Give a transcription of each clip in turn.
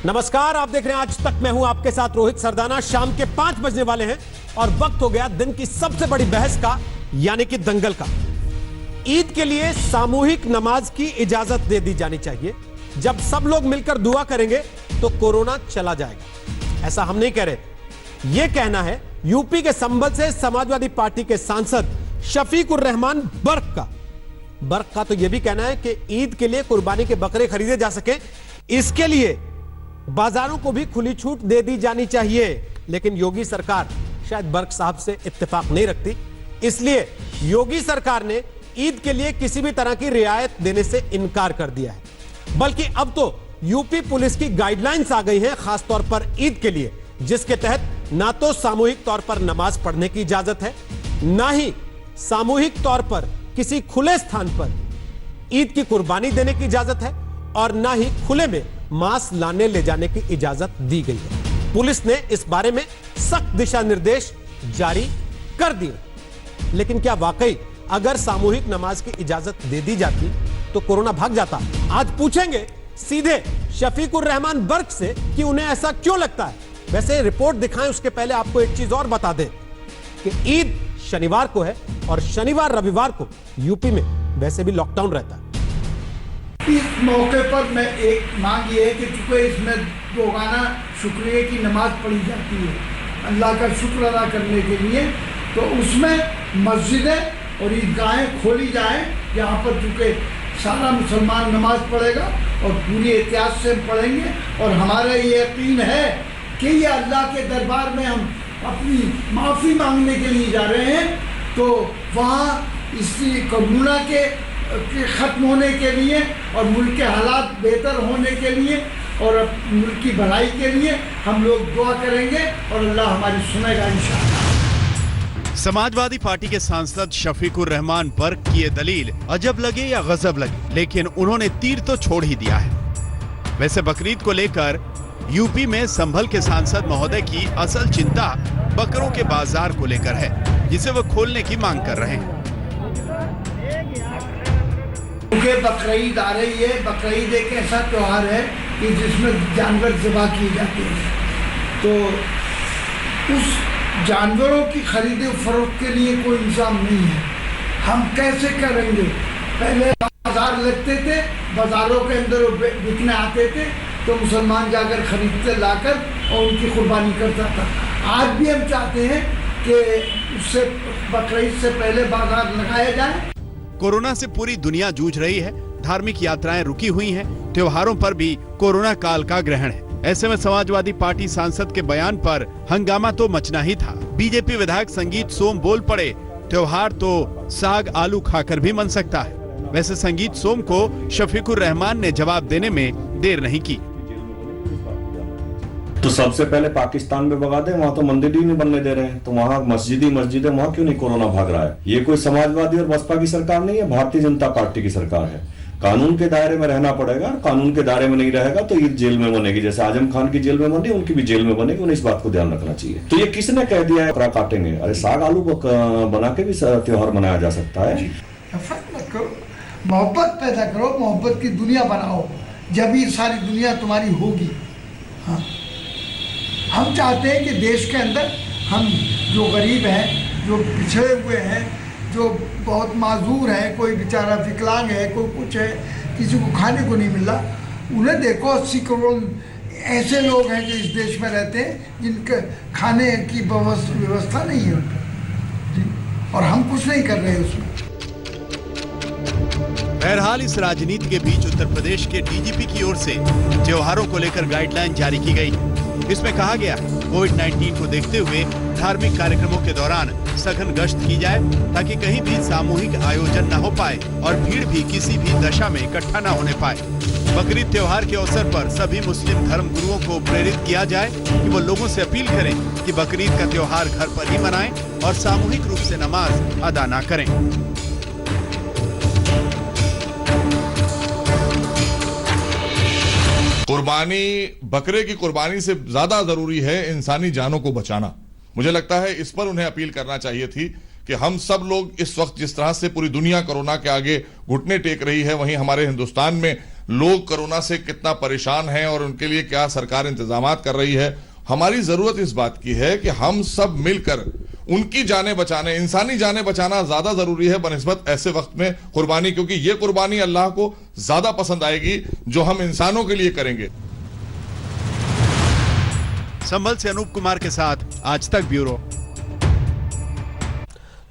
नमस्कार, आप देख रहे हैं आज तक। मैं हूं आपके साथ रोहित सरदाना। शाम के 5 बजने वाले हैं और वक्त हो गया दिन की सबसे बड़ी बहस का, यानी कि दंगल का। ईद के लिए सामूहिक नमाज की इजाजत दे दी जानी चाहिए। जब सब लोग मिलकर दुआ करेंगे तो कोरोना चला जाएगा। ऐसा हम नहीं कह रहे, यह कहना है यूपी के संभल से समाजवादी पार्टी के सांसद शफीकुर रहमान बर्क का तो यह भी कहना है कि ईद के लिए कुर्बानी के बकरे खरीदे जा सके, इसके लिए बाजारों को भी खुली छूट दे दी जानी चाहिए। लेकिन योगी सरकार शायद बर्क साहब से इत्तेफाक नहीं रखती, इसलिए योगी सरकार ने ईद के लिए किसी भी तरह की रियायत देने से इनकार कर दिया है। बल्कि अब तो यूपी पुलिस की गाइडलाइंस आ गई हैं, खासतौर पर ईद के लिए, जिसके तहत ना तो सामूहिक तौर पर नमाज पढ़ने की इजाजत है, ना ही सामूहिक तौर पर किसी खुले स्थान पर ईद की कुर्बानी देने की इजाजत है, और ना ही खुले में मांस लाने ले जाने की इजाजत दी गई है। पुलिस ने इस बारे में सख्त दिशा निर्देश जारी कर दिए। लेकिन क्या वाकई अगर सामूहिक नमाज की इजाजत दे दी जाती तो कोरोना भाग जाता? आज पूछेंगे सीधे शफीकुर रहमान बर्क से कि उन्हें ऐसा क्यों लगता है। वैसे रिपोर्ट दिखाएं उसके पहले आपको एक चीज और बता दें कि ईद शनिवार को है और शनिवार रविवार को यूपी में वैसे भी लॉकडाउन रहता है। इस मौके पर मैं एक मांग ये है कि चूंकि इसमें दोगाना शुक्रिया की नमाज पढ़ी जाती है अल्लाह का शुक्र अदा करने के लिए, तो उसमें मस्जिदें और ईदगाहें खोली जाएं, जहाँ पर चूँकि सारा मुसलमान नमाज पढ़ेगा और पूरी एहतियात से पढ़ेंगे। और हमारा ये यकीन है कि ये अल्लाह के दरबार में हम अपनी माफ़ी मांगने के लिए जा रहे हैं, तो वहाँ इसी कोरोना के ख़त्म होने के लिए और मुल्क के हालात बेहतर होने के लिए और मुल्क की भलाई के लिए हम लोग दुआ करेंगे और अल्लाह हमारी सुनेगा इंशाअल्लाह। समाजवादी पार्टी के सांसद शफीकुर रहमान बर्क की ये दलील अजब लगे या गजब लगे, लेकिन उन्होंने तीर तो छोड़ ही दिया है। वैसे बकरीद को लेकर यूपी में संभल के सांसद महोदय की असल चिंता बकरों के बाजार को लेकर है, जिसे वो खोलने की मांग कर रहे हैं। क्योंकि बकरीद आ रही है, बकरीद एक ऐसा त्यौहार है कि जिसमें जानवर ज़िबा किए जाते हैं, तो उस जानवरों की खरीद फरोख्त के लिए कोई इंतजाम नहीं है। हम कैसे करेंगे? पहले बाजार लगते थे, बाज़ारों के अंदर बिकने आते थे, तो मुसलमान जाकर खरीदते लाकर और उनकी कुर्बानी करता था। आज भी हम चाहते हैं कि उससे बकरीद से पहले बाजार लगाया जाए। कोरोना से पूरी दुनिया जूझ रही है, धार्मिक यात्राएं रुकी हुई हैं, त्योहारों पर भी कोरोना काल का ग्रहण है। ऐसे में समाजवादी पार्टी सांसद के बयान पर हंगामा तो मचना ही था। बीजेपी विधायक संगीत सोम बोल पड़े, त्योहार तो साग आलू खाकर भी मन सकता है। वैसे संगीत सोम को शफीकुर रहमान ने जवाब देने में देर नहीं की। तो सबसे पहले पाकिस्तान में भगा दे, वहां तो मंदिर ही नहीं बनने दे रहे हैं, तो वहां मस्जिदें वहां क्यों नहीं कोरोना भाग रहा है? ये कोई समाजवादी और बसपा की सरकार नहीं है, भारतीय जनता पार्टी की सरकार है। कानून के दायरे में रहना पड़ेगा, कानून के दायरे में नहीं रहेगा तो ईद जेल में बनेगी, जैसे आजम खान की जेल में बनी उनकी भी जेल में बनेगी। उन्हें इस बात को ध्यान रखना चाहिए। तो ये किसने कह दिया है बकरा काटेंगे? अरे साग आलू बना के भी त्योहार मनाया जा सकता है। नफरत मत करो, मोहब्बत पैदा करो, मोहब्बत की दुनिया बनाओ, जब ये सारी दुनिया तुम्हारी होगी। हाँ, हम चाहते हैं कि देश के अंदर हम जो गरीब हैं, जो पिछड़े हुए हैं, जो बहुत माजूर हैं, कोई बेचारा विकलांग है, कोई कुछ है, किसी को खाने को नहीं मिल रहा, उन्हें देखो 80 करोड़ ऐसे लोग हैं जो इस देश में रहते हैं जिनके खाने की व्यवस्था नहीं है उनकी, और हम कुछ नहीं कर रहे हैं उसमें। बहरहाल इस राजनीति के बीच उत्तर प्रदेश के डीजीपी की ओर से त्योहारों को लेकर गाइडलाइन जारी की गई। इसमें कहा गया कोविड-19 को देखते हुए धार्मिक कार्यक्रमों के दौरान सघन गश्त की जाए, ताकि कहीं भी सामूहिक आयोजन न हो पाए और भीड़ भी किसी भी दशा में इकट्ठा न होने पाए। बकरीद त्योहार के अवसर पर सभी मुस्लिम धर्म गुरुओं को प्रेरित किया जाए कि वो लोगों से अपील करें कि बकरीद का त्योहार घर पर ही मनाएं और सामूहिक रूप से नमाज अदा न करें। कुर्बानी, बकरे की कुर्बानी से ज्यादा जरूरी है इंसानी जानों को बचाना। मुझे लगता है इस पर उन्हें अपील करना चाहिए थी कि हम सब लोग इस वक्त जिस तरह से पूरी दुनिया कोरोना के आगे घुटने टेक रही है, वहीं हमारे हिंदुस्तान में लोग कोरोना से कितना परेशान हैं और उनके लिए क्या सरकार इंतजाम कर रही है। हमारी जरूरत इस बात की है कि हम सब मिलकर उनकी जानें बचाने, इंसानी जानें बचाना ज्यादा जरूरी है बनिस्बत ऐसे वक्त में कुर्बानी, क्योंकि ये कुर्बानी अल्लाह को ज्यादा पसंद आएगी जो हम इंसानों के लिए करेंगे। संभल से अनूप कुमार के साथ आज तक ब्यूरो।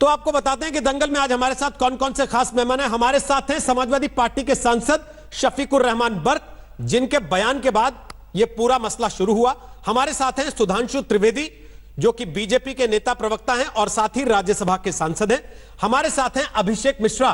तो आपको बताते हैं कि दंगल में आज हमारे साथ कौन कौन से खास मेहमान हैं। हमारे साथ हैं समाजवादी पार्टी के सांसद शफीकुर रहमान बर्क, जिनके बयान के बाद यह पूरा मसला शुरू हुआ। हमारे साथ हैं सुधांशु त्रिवेदी, जो कि बीजेपी के नेता प्रवक्ता हैं और साथ ही राज्यसभा के सांसद हैं। हमारे साथ हैं अभिषेक मिश्रा,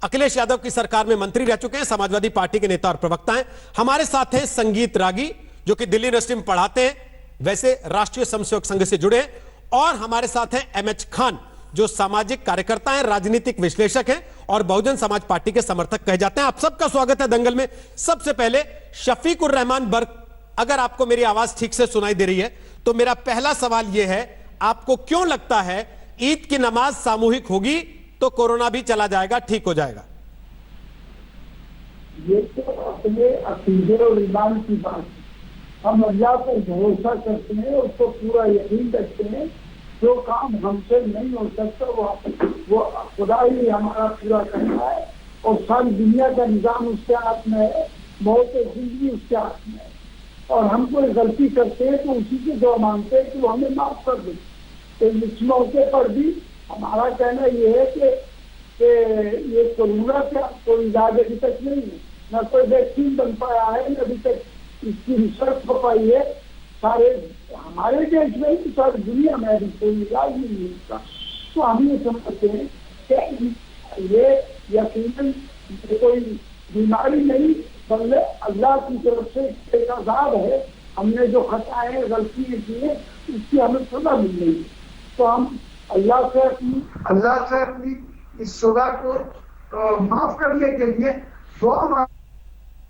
अखिलेश यादव की सरकार में मंत्री रह चुके हैं, समाजवादी पार्टी के नेता और प्रवक्ता हैं। हमारे साथ हैं संगीत रागी, जो कि दिल्ली यूनिवर्सिटी में पढ़ाते हैं, वैसे राष्ट्रीय स्वयंसेवक संघ से जुड़े हैं। और हमारे साथ हैं एमएच खान, जो सामाजिक कार्यकर्ता हैं, राजनीतिक विश्लेषक हैं और बहुजन समाज पार्टी के समर्थक कहे जाते हैं। आप सबका स्वागत है दंगल में। सबसे पहले शफीकुर रहमान बर्क, अगर आपको मेरी आवाज ठीक से सुनाई दे रही है तो मेरा पहला सवाल यह है, आपको क्यों लगता है ईद की नमाज सामूहिक होगी तो कोरोना भी चला जाएगा, ठीक हो जाएगा? ये तो अपने अकीदे और ईमान की बात है। हम अल्लाह पर भरोसा करते हैं, उसको पूरा यकीन रखते हैं। जो काम हमसे नहीं हो सकता वो खुदा ही हमारा पूरा करना है, और सारी दुनिया का निजाम उसके हाथ में है, मौत जिंदगी उसके हाथ में है। और हम कोई गलती करते हैं तो उसी की दुआ मांगते हैं कि वो हमें माफ कर दे। तो इस मौके पर भी हमारा कहना ये है कि ये कोरोना का कोई इलाज अभी तक नहीं है, न कोई वैक्सीन बन पाया है, न अभी तक इसकी रिसर्च हो पाई है। सारे हमारे देश में ही, सारी दुनिया में अभी कोई इलाज नहीं है इसका। तो हम ये समझते हैं कि ये यकीनन कोई बीमारी नहीं, बल्कि अल्लाह की तरफ से एक अज़ाब है। हमने जो खताएं गलतियां की है उसकी हमें सजा मिल रही है। तो हम अल्लाह से अपनी इस सजा को माफ करने के लिए दुआ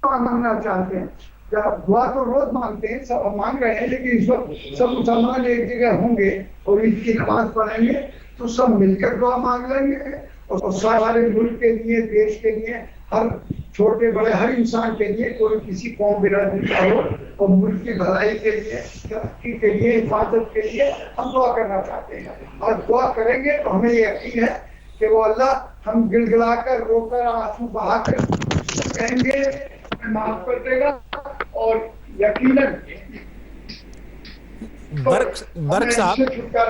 मांगना चाहते हैं। दुआ तो रोज मांगते हैं, सब मांग रहे हैं, लेकिन इस वक्त सब मुसलमान एक जगह होंगे और ईद की नमाज पढ़ेंगे तो सब मिलकर दुआ मांग लेंगे। और सारे मुल्क के लिए, देश के लिए, हर छोटे बड़े हर इंसान के लिए, कोई किसी कौम बिरादरी का हो, और मुल्क की भलाई के लिए, तरक्की के लिए, हिफाजत के लिए हम दुआ करना चाहते हैं। और दुआ करेंगे तो हमें यकीन है कि वो अल्लाह हम गिड़गिड़ाकर, रोकर, आंसू बहाकर कहेंगे माफ कर देगा। और यकीनन बर्क साहब,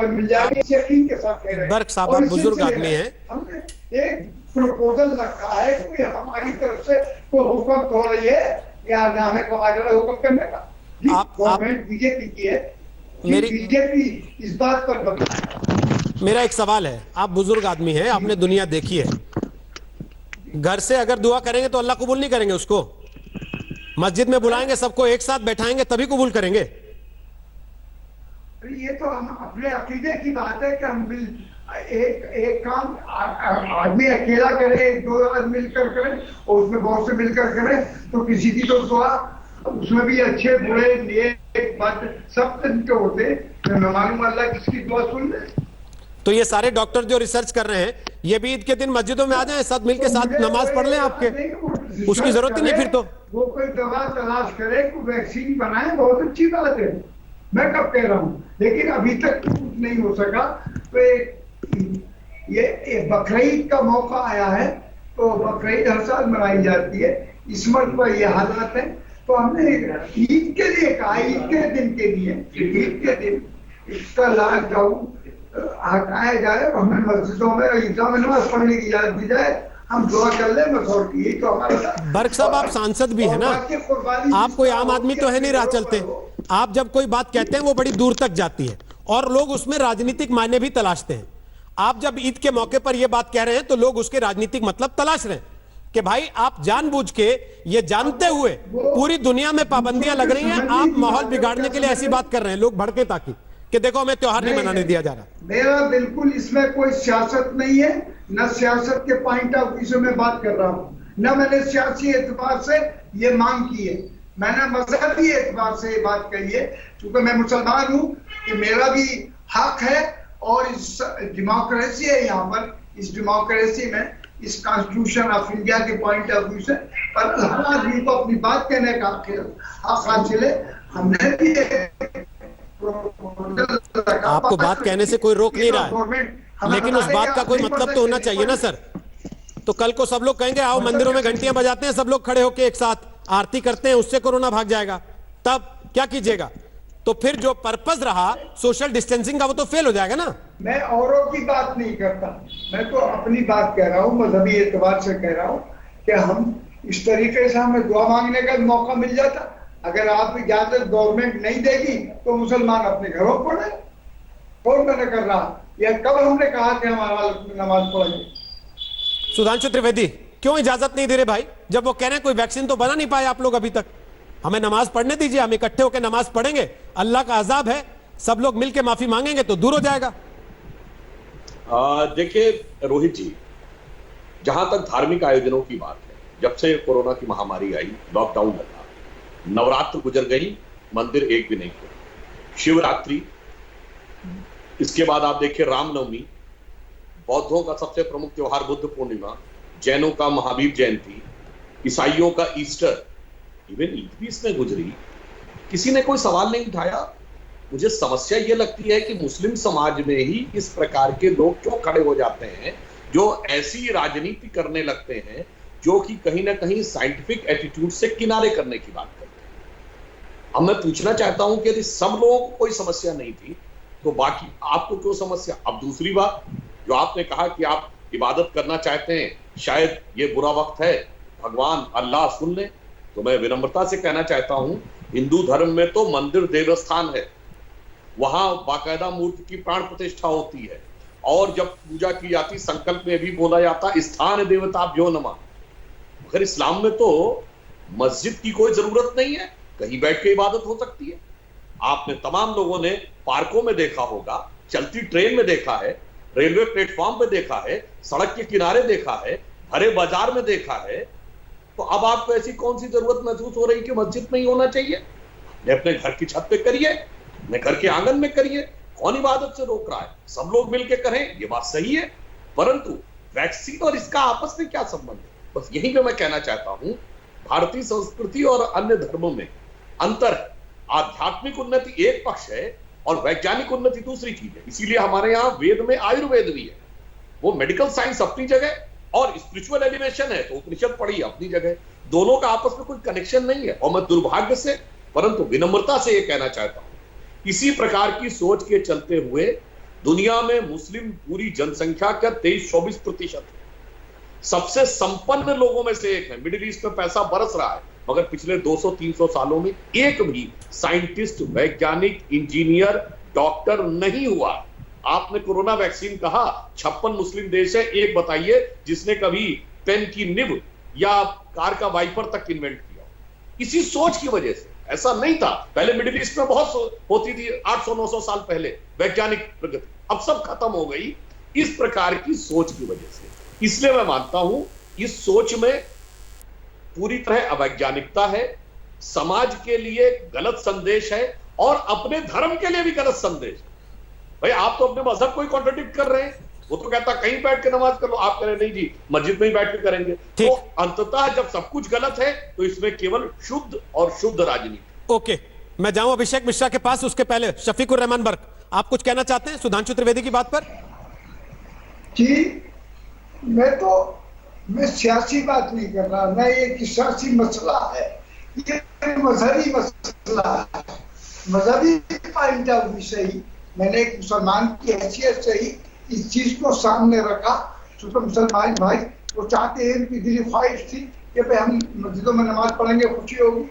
मिल जाएगी, यकीन के साथ कह रहे हैं। बर्क साहब, आप बुजुर्ग आदमी हैं। हमने एक प्रपोजल रखा है कि हमारी तरफ से कोई हुक्म हो रही है या हमें हुक्म करने का। गवर्नमेंट बीजेपी की है, बीजेपी इस बात पर बताए। मेरा एक सवाल है, आप बुजुर्ग आदमी हैं, आपने दुनिया देखी है। घर से अगर दुआ करेंगे तो अल्लाह कबूल नहीं करेंगे उसको? मस्जिद में बुलाएंगे, सबको एक साथ बैठाएंगे, तभी कबूल करेंगे? ये तो हम अपने अकीदे की बात है कि हम एक काम आदमी अकेला करे, दो आदमी मिलकर करे, और उसमें बहुत से मिलकर करे तो किसी की तो दुआ, उसमें भी अच्छे बुरे नेक बद सब तरीके होते हैं। मैं मालूम अल्लाह किसकी दुआ सुन ले। तो ये सारे डॉक्टर जो रिसर्च कर रहे हैं, ये भी ईद के दिन मस्जिदों में आ जाएं, सब मिलके साथ नमाज पढ़ लें आपके, उसकी जरूरत ही नहीं फिर तो। वो कोई दवा तलाश करे, कोई वैक्सीन बनाए, बहुत अच्छी बात है, मैं कब कह रहा हूँ, लेकिन अभी तक कुछ नहीं हो सका। तो ये बकरीद का मौका आया है, तो बकरीद हर साल मनाई जाती है, इस मर्द पर ये हालात है। तो हमने ईद के लिए कहा, ईद के दिन के लिए, ईद के दिन इसका लॉकडाउन हटाया जाए, हमें मस्जिदों में ईदगाह में नमाज पढ़ने की इजाजत दी जाए, हम दुआ कर ले बस। और यही तो हमारा। बर्क साहब, आप सांसद भी है ना, आप कोई आम आदमी तो है नहीं राह चलते। आप जब कोई बात कहते हैं वो बड़ी दूर तक जाती है और लोग उसमें राजनीतिक मायने भी तलाशते हैं। आप जब ईद के मौके पर यह बात कह रहे हैं तो लोग उसके राजनीतिक मतलब तलाश रहे हैं कि भाई आप जानबूझ के, ये जानते हुए पूरी दुनिया में पाबंदियां लग रही हैं, आप माहौल बिगाड़ने के लिए ऐसी बात कर रहे हैं, लोग भड़के ताकि कि देखो हमें त्योहार नहीं मनाने दिया जा रहा। मेरा बिल्कुल इसमें कोई सियासत नहीं है, न सियासत के पॉइंट ऑफ व्यू से मैं बात कर रहा हूँ, न मैंने सियासी एतबार से ये मांग की है, मैंने मजहबी एतबार से ये बात कही है। क्योंकि मैं मुसलमान हूँ, कि मेरा भी हक है, और इस डेमोक्रेसी है यहाँ पर, इस डेमोक्रेसी में इस कॉन्स्टिट्यूशन ऑफ इंडिया के पॉइंट ऑफ व्यू से। पर हर आदमी को अपनी बात कहने का हक हासिल है। हमने भी आपको बात कहने से कोई रोक नहीं रहा है, लेकिन उस बात का कोई मतलब तो होना चाहिए ना सर। तो कल को सब लोग कहेंगे आओ मंदिरों में घंटियां बजाते हैं सब लोग खड़े होकर एक साथ आरती करते हैं, उससे कोरोना भाग जाएगा, तब क्या कीजिएगा? तो फिर जो पर्पस रहा सोशल डिस्टेंसिंग का वो तो फेल हो जाएगा ना। मैं औरों की बात नहीं करता, मैं तो अपनी बात कह रहा हूँ, मजहबी एतबार से कह रहा हूँ कि हम इस तरीके से हमें दुआ मांगने का मौका मिल जाता। अगर आप इजाजत गवर्नमेंट नहीं देगी तो मुसलमान अपने घरों पढ़े। कौन मैंने कर रहा, या कब हमने कहा कि हमारा नमाज पढ़ेंगे? सुधांशु त्रिवेदी, क्यों इजाजत नहीं दे रहे भाई? जब वो कह रहे हैं कोई वैक्सीन तो बना नहीं पाए आप लोग अभी तक, हमें नमाज पढ़ने दीजिए, हम इकट्ठे होकर नमाज पढ़ेंगे। अल्लाह का अजाब है, सब लोग मिलकर माफी मांगेंगे तो दूर हो जाएगा। देखिए रोहित जी, जहां तक धार्मिक आयोजनों की बात है, जब से कोरोना की महामारी आई, लॉकडाउन लगा, नवरात्र गुजर गई, मंदिर एक भी नहीं खुले, शिवरात्रि, इसके बाद आप देखिए रामनवमी, बौद्धों का सबसे प्रमुख त्योहार बुद्ध पूर्णिमा, जैनों का महावीर जयंती, ईसाइयों का ईस्टर, इवन ईद भी इसमें गुजरी, किसी ने कोई सवाल नहीं उठाया। मुझे समस्या यह लगती है कि मुस्लिम समाज में ही इस प्रकार के लोग क्यों खड़े हो जाते हैं जो ऐसी राजनीति करने लगते हैं जो कि कहीं ना कहीं साइंटिफिक एटीट्यूड से किनारे करने की बात करते हैं। अब मैं पूछना चाहता हूं कि यदि सब लोगों को कोई समस्या नहीं थी तो बाकी आपको क्यों समस्या? अब दूसरी बात जो आपने कहा कि आप इबादत करना चाहते हैं, शायद ये बुरा वक्त है, भगवान अल्लाह सुन ले, तो मैं विनम्रता से कहना चाहता हूं हिंदू धर्म में तो मंदिर देवस्थान है, वहां बाकायदा मूर्ति की प्राण प्रतिष्ठा होती है और जब पूजा की जाती संकल्प में भी बोला जाता स्थान देवताभ्यो नमः। मगर इस्लाम में तो मस्जिद की कोई जरूरत नहीं है, कहीं बैठ के इबादत हो सकती है। आपने तमाम लोगों ने पार्कों में देखा होगा, चलती ट्रेन में देखा है, रेलवे प्लेटफॉर्म पे देखा है, सड़क के किनारे देखा है, भरे बाजार में देखा है। तो अब आपको ऐसी कौन सी जरूरत महसूस हो रही कि मस्जिद में ही होना चाहिए? अपने घर की छत पे करिए, अपने घर के आंगन में करिए, कौन इबादत से रोक रहा है? सब लोग मिलकर करें, ये बात सही है, परंतु वैक्सीन और इसका आपस में क्या संबंध है? बस यहीं पे मैं कहना चाहता हूं भारतीय संस्कृति और अन्य धर्मों में अंतर है। आध्यात्मिक उन्नति एक पक्ष है और वैज्ञानिक उन्नति दूसरी चीज है। इसीलिए हमारे यहाँ वेद में आयुर्वेद भी है, वो मेडिकल साइंस अपनी जगह और स्पिरिचुअल एलिवेशन है तो उपनिषद पढ़ी अपनी जगह, दोनों का आपस में कोई कनेक्शन नहीं है। और मैं दुर्भाग्य से परंतु विनम्रता से यह कहना चाहता हूं, इसी प्रकार की सोच के चलते हुए दुनिया में मुस्लिम पूरी जनसंख्या का 23-24% है, सबसे संपन्न लोगों में से एक है। मिडिल ईस्ट में पैसा बरस रहा है, मगर पिछले 200-300 सालों में एक भी साइंटिस्ट, वैज्ञानिक, इंजीनियर, डॉक्टर नहीं हुआ। आपने कोरोना वैक्सीन कहा, 56 मुस्लिम देश है, एक बताइए जिसने कभी पेन की निब या कार का वाइपर तक इन्वेंट किया। इसी सोच की वजह से, ऐसा नहीं था पहले मिडिल ईस्ट में बहुत होती थी 800-900 साल पहले वैज्ञानिक प्रगति, अब सब खत्म हो गई इस प्रकार की सोच की वजह से। इसलिए मैं मानता हूं इस सोच में पूरी तरह अवैज्ञानिकता है, समाज के लिए गलत संदेश है और अपने धर्म के लिए भी गलत संदेश है। भाई आप तो अपने मजहब को ही कॉन्ट्रडिक्ट कर रहे हैं, वो तो कहता कहीं बैठ के नमाज कर लो, आप कह रहे नहीं जी मस्जिद में ही बैठ के करेंगे। तो अंततः जब सब कुछ गलत है तो इसमें केवल शुद्ध और शुद्ध राजनीति। ओके, मैं जाऊं अभिषेक मिश्रा के पास, उसके पहले शफीकुर रहमान बर्क, आप कुछ कहना चाहते हैं सुधांशु त्रिवेदी की बात पर? जी, मैं सियासी बात नहीं कर रहा, मैं एक सियासी मसला है, ये मजहबी मसला है। मजहबी पॉइंट ऑफ व्यू से ही मैंने एक मुसलमान की हैसियत से ही इस चीज को सामने रखा। तो मुसलमान भाई वो चाहते हैं, उनकी दिली ख्वाहिश थी कि भाई हम मस्जिदों में नमाज पढ़ेंगे, खुशी होगी,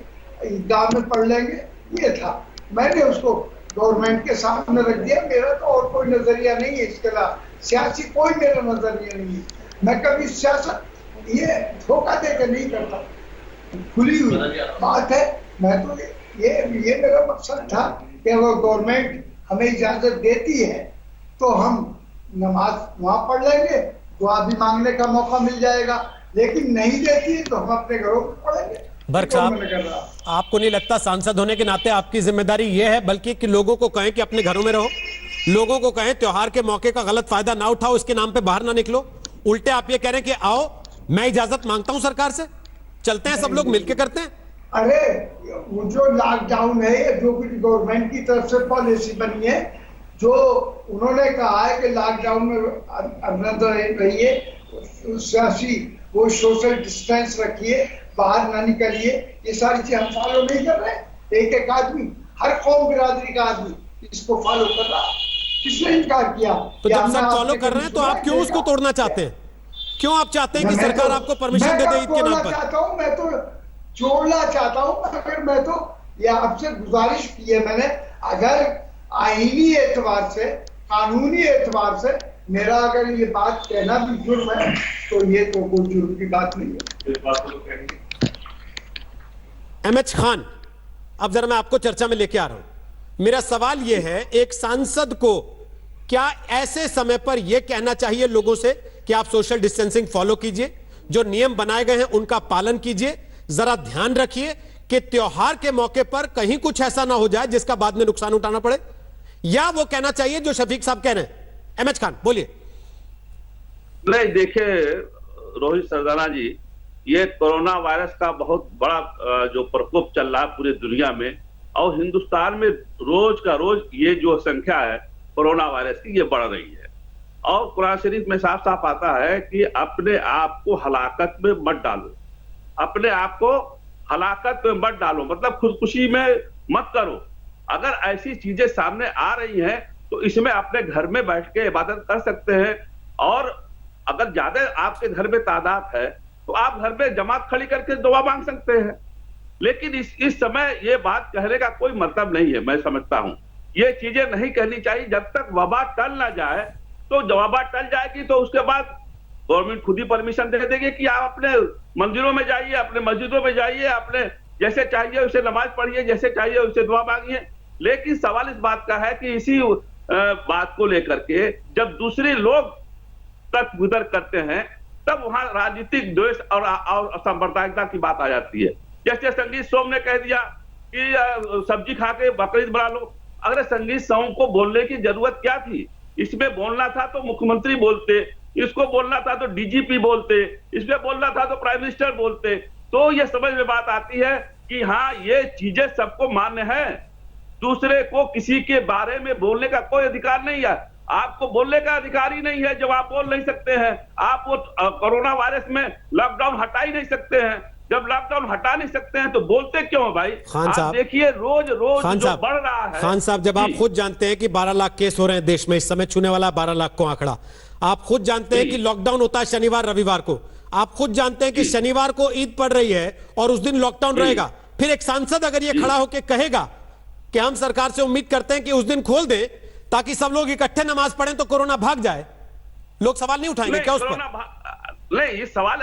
ईदगाह में पढ़ लेंगे, ये था। मैंने उसको गवर्नमेंट के सामने रख दिया। मेरा तो और कोई नजरिया नहीं है इसके अलावा, सियासी कोई मेरा नजरिया नहीं है। मैं कभी सियासत ये धोखा देकर नहीं करता, खुली हुई बात है। मैं तो ये मेरा मकसद था कि अगर गवर्नमेंट हमें इजाजत देती है तो हम नमाज वहां पढ़ लेंगे, दुआ भी मांगने का मौका मिल जाएगा, लेकिन नहीं देती है तो हम अपने घरों में पढ़ेंगे। बर्क साहब, आपको नहीं लगता सांसद होने के नाते आपकी जिम्मेदारी यह है बल्कि कि लोगों को कहें कि अपने घरों में रहो, लोगों को कहें त्योहार के मौके का गलत फायदा ना उठाओ, इसके नाम पे बाहर ना निकलो, उल्टे आप ये कह रहे हैं कि आओ मैं इजाजत मांगता हूं सरकार से, चलते हैं सब लोग मिलके करते हैं। अरे वो जो लॉकडाउन है, जो भी गवर्नमेंट की तरफ से पॉलिसी बनी है, जो उन्होंने कहा है कि लॉकडाउन में अंदर रहिए, वो सोशल डिस्टेंस रखिए, बाहर ना निकलिए, ये सारी चीज हम फॉलो नहीं कर रहे। एक एक आदमी, हर कौम बिरादरी का आदमी इसको फॉलो कर रहा, किसने इनकार किया? तो जब सब फॉलो कर रहे हैं तो आप क्यों उसको तोड़ना चाहते हैं? क्यों आप चाहते हैं कि सरकार आपको परमिशन दे दे ईद के नाम पर? चाहता हूं, मैं तो जोड़ना चाहता हूं, मगर मैं तो ये आपसे गुजारिश की है मैंने, अगर आईनी एतबार से, कानूनी एतबार से मेरा अगर ये बात कहना भी जुर्म है, तो ये तो कोई जुर्म की बात नहीं है। इस बात को कहेंगे एमएच खान, अब जरा मैं आपको चर्चा में लेके आ रहा हूं। मेरा सवाल यह है, एक सांसद को क्या ऐसे समय पर यह कहना चाहिए लोगों से कि आप सोशल डिस्टेंसिंग फॉलो कीजिए, जो नियम बनाए गए हैं उनका पालन कीजिए, जरा ध्यान रखिए कि त्योहार के मौके पर कहीं कुछ ऐसा ना हो जाए जिसका बाद में नुकसान उठाना पड़े, या वो कहना चाहिए जो शफीक साहब कह रहे हैं? एमएच खान बोलिए। नहीं, देखिए रोहित सरदाना जी, ये कोरोना वायरस का बहुत बड़ा जो प्रकोप चल रहा है पूरी दुनिया में, और हिंदुस्तान में रोज का रोज ये जो संख्या है कोरोना वायरस की, ये बढ़ रही है। और कुरान शरीफ में साफ साफ आता है कि अपने आप को हलाकत में मत डालो, अपने आप को हलाकत में मत डालो, मतलब खुदकुशी में मत करो। अगर ऐसी चीजें सामने आ रही हैं तो इसमें अपने घर में बैठ के इबादत कर सकते हैं, और अगर ज्यादा आपके घर में तादाद है तो आप घर में जमात खड़ी करके दुआ मांग सकते हैं। लेकिन इस समय ये बात कहने का कोई मतलब नहीं है। मैं समझता हूं ये चीजें नहीं कहनी चाहिए जब तक वबा टल ना जाए। तो वबा टल जाएगी तो उसके बाद गवर्नमेंट खुद ही परमिशन दे देगी कि आप अपने मंदिरों में जाइए, अपने मस्जिदों में जाइए, अपने जैसे चाहिए उसे नमाज पढ़िए, जैसे चाहिए उसे दुआ मांगिए। लेकिन सवाल इस बात का है कि इसी बात को लेकर के जब दूसरे लोग तक गुजर करते हैं तब वहां राजनीतिक द्वेष और असंप्रदायिकता की बात आ जाती है। जैसे संगीत सोम ने कह दिया कि सब्जी खा के बकरीद बना लो। अगर संगीत सोम को बोलने की जरूरत क्या थी? इसमें बोलना था तो मुख्यमंत्री बोलते, इसको बोलना था तो डीजीपी बोलते, इसमें बोलना था तो प्राइम मिनिस्टर बोलते। तो ये समझ में बात आती है कि हाँ, ये चीजें सबको मान्य है। दूसरे को किसी के बारे में बोलने का कोई अधिकार नहीं है। आपको बोलने का अधिकार ही नहीं है जब आप बोल नहीं सकते हैं। आप वो कोरोना वायरस में लॉकडाउन हटा ही नहीं सकते हैं। जब लॉकडाउन हटा नहीं सकते हैं तो बोलते क्यों भाई? खान साहब देखिए रोज रोज जो बढ़ रहा है। खान साहब, जब आप खुद जानते हैं कि 12 लाख केस हो रहे हैं देश में, इस समय छूने वाला 12 लाख को आंकड़ा, आप खुद जानते हैं कि लॉकडाउन होता है शनिवार रविवार को, आप खुद जानते हैं कि शनिवार को ईद पड़ रही है और उस दिन लॉकडाउन रहेगा, फिर एक सांसद अगर ये खड़ा होकर कहेगा कि हम सरकार से उम्मीद करते हैं कि उस दिन खोल दे ताकि सब लोग इकट्ठे नमाज पढ़ें तो कोरोना भाग जाए, लोग सवाल नहीं उठाएंगे क्या उस पर? नहीं, ये सवाल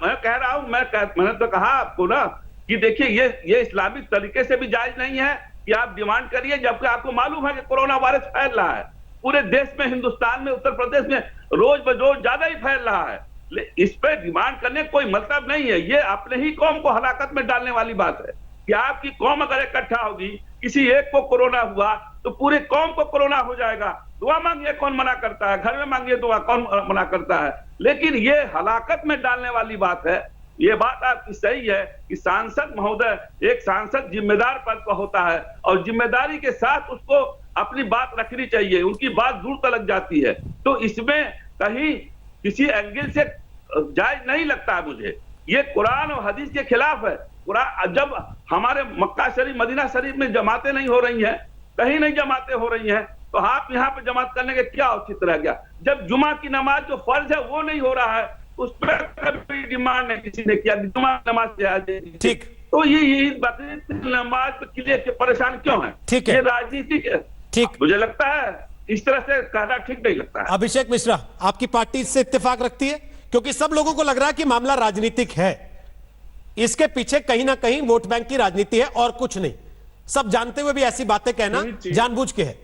मैं कह रहा हूं, मैंने तो कहा आपको ना कि देखिए ये इस्लामिक तरीके से भी जायज नहीं है कि आप डिमांड करिए जबकि आपको मालूम है कि कोरोना वायरस फैल रहा है पूरे देश में, हिंदुस्तान में, उत्तर प्रदेश में रोज बरोज ज्यादा ही फैल रहा है। इस पर डिमांड करने कोई मतलब नहीं है। ये अपने ही कौम को हलाकत में डालने वाली बात है कि आपकी कौम अगर इकट्ठा होगी, किसी एक को कोरोना हुआ तो पूरे कौम को कोरोना हो जाएगा। दुआ मांगिए, कौन मना करता है? घर में मांगिए दुआ, कौन मना करता है? लेकिन ये हलाकत में डालने वाली बात है। ये बात आपकी सही है कि सांसद महोदय, एक सांसद जिम्मेदार पद पर होता है और जिम्मेदारी के साथ उसको अपनी बात रखनी चाहिए। उनकी बात दूर तक जाती है, तो इसमें कहीं किसी एंगल से जायज नहीं लगता है मुझे। ये कुरान और हदीस के खिलाफ है। जब हमारे मक्का शरीफ, मदीना शरीफ में जमातें नहीं हो रही हैं, कहीं नहीं जमातें हो रही हैं, तो आप यहाँ पे जमात करने के क्या औचित्य रह गया? जब जुमा की नमाज जो फर्ज है वो नहीं हो रहा है, उस पर कभी डिमांड नहीं किसी ने किया जुमा नमाज। ठीक, तो ये बकरीद नमाज के लिए परेशान क्यों है? ठीक है, ये राजनीति है। ठीक, मुझे लगता है इस तरह से कहना ठीक नहीं लगता है। अभिषेक मिश्रा, आपकी पार्टी इससे इत्तेफाक रखती है? क्योंकि सब लोगों को लग रहा है कि मामला राजनीतिक है, इसके पीछे कहीं ना कहीं वोट बैंक की राजनीति है और कुछ नहीं। सब जानते हुए भी ऐसी बातें कहना जानबूझ के है।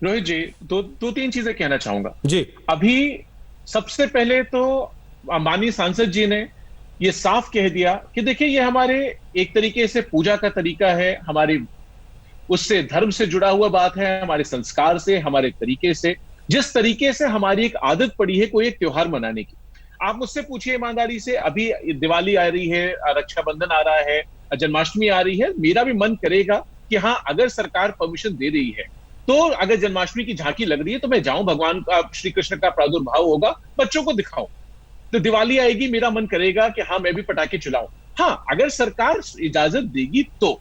रोहित जी, दो तीन चीजें कहना चाहूंगा जी। अभी सबसे पहले तो माननीय सांसद जी ने ये साफ कह दिया कि देखिए ये हमारे एक तरीके से पूजा का तरीका है, हमारी उससे धर्म से जुड़ा हुआ बात है, हमारे संस्कार से, हमारे तरीके से। जिस तरीके से हमारी एक आदत पड़ी है कोई एक त्योहार मनाने की। आप मुझसे पूछिए ईमानदारी से, अभी दिवाली आ रही है, रक्षाबंधन आ रहा है, जन्माष्टमी आ रही है, मेरा भी मन करेगा कि हाँ, अगर सरकार परमिशन दे रही है तो अगर जन्माष्टमी की झांकी लग रही है तो मैं जाऊं, भगवान का, श्री कृष्ण का प्रादुर्भाव होगा, बच्चों को दिखाऊं। तो दिवाली आएगी, मेरा मन करेगा कि हाँ, मैं भी पटाखे चलाऊं। हाँ, अगर सरकार इजाजत देगी तो।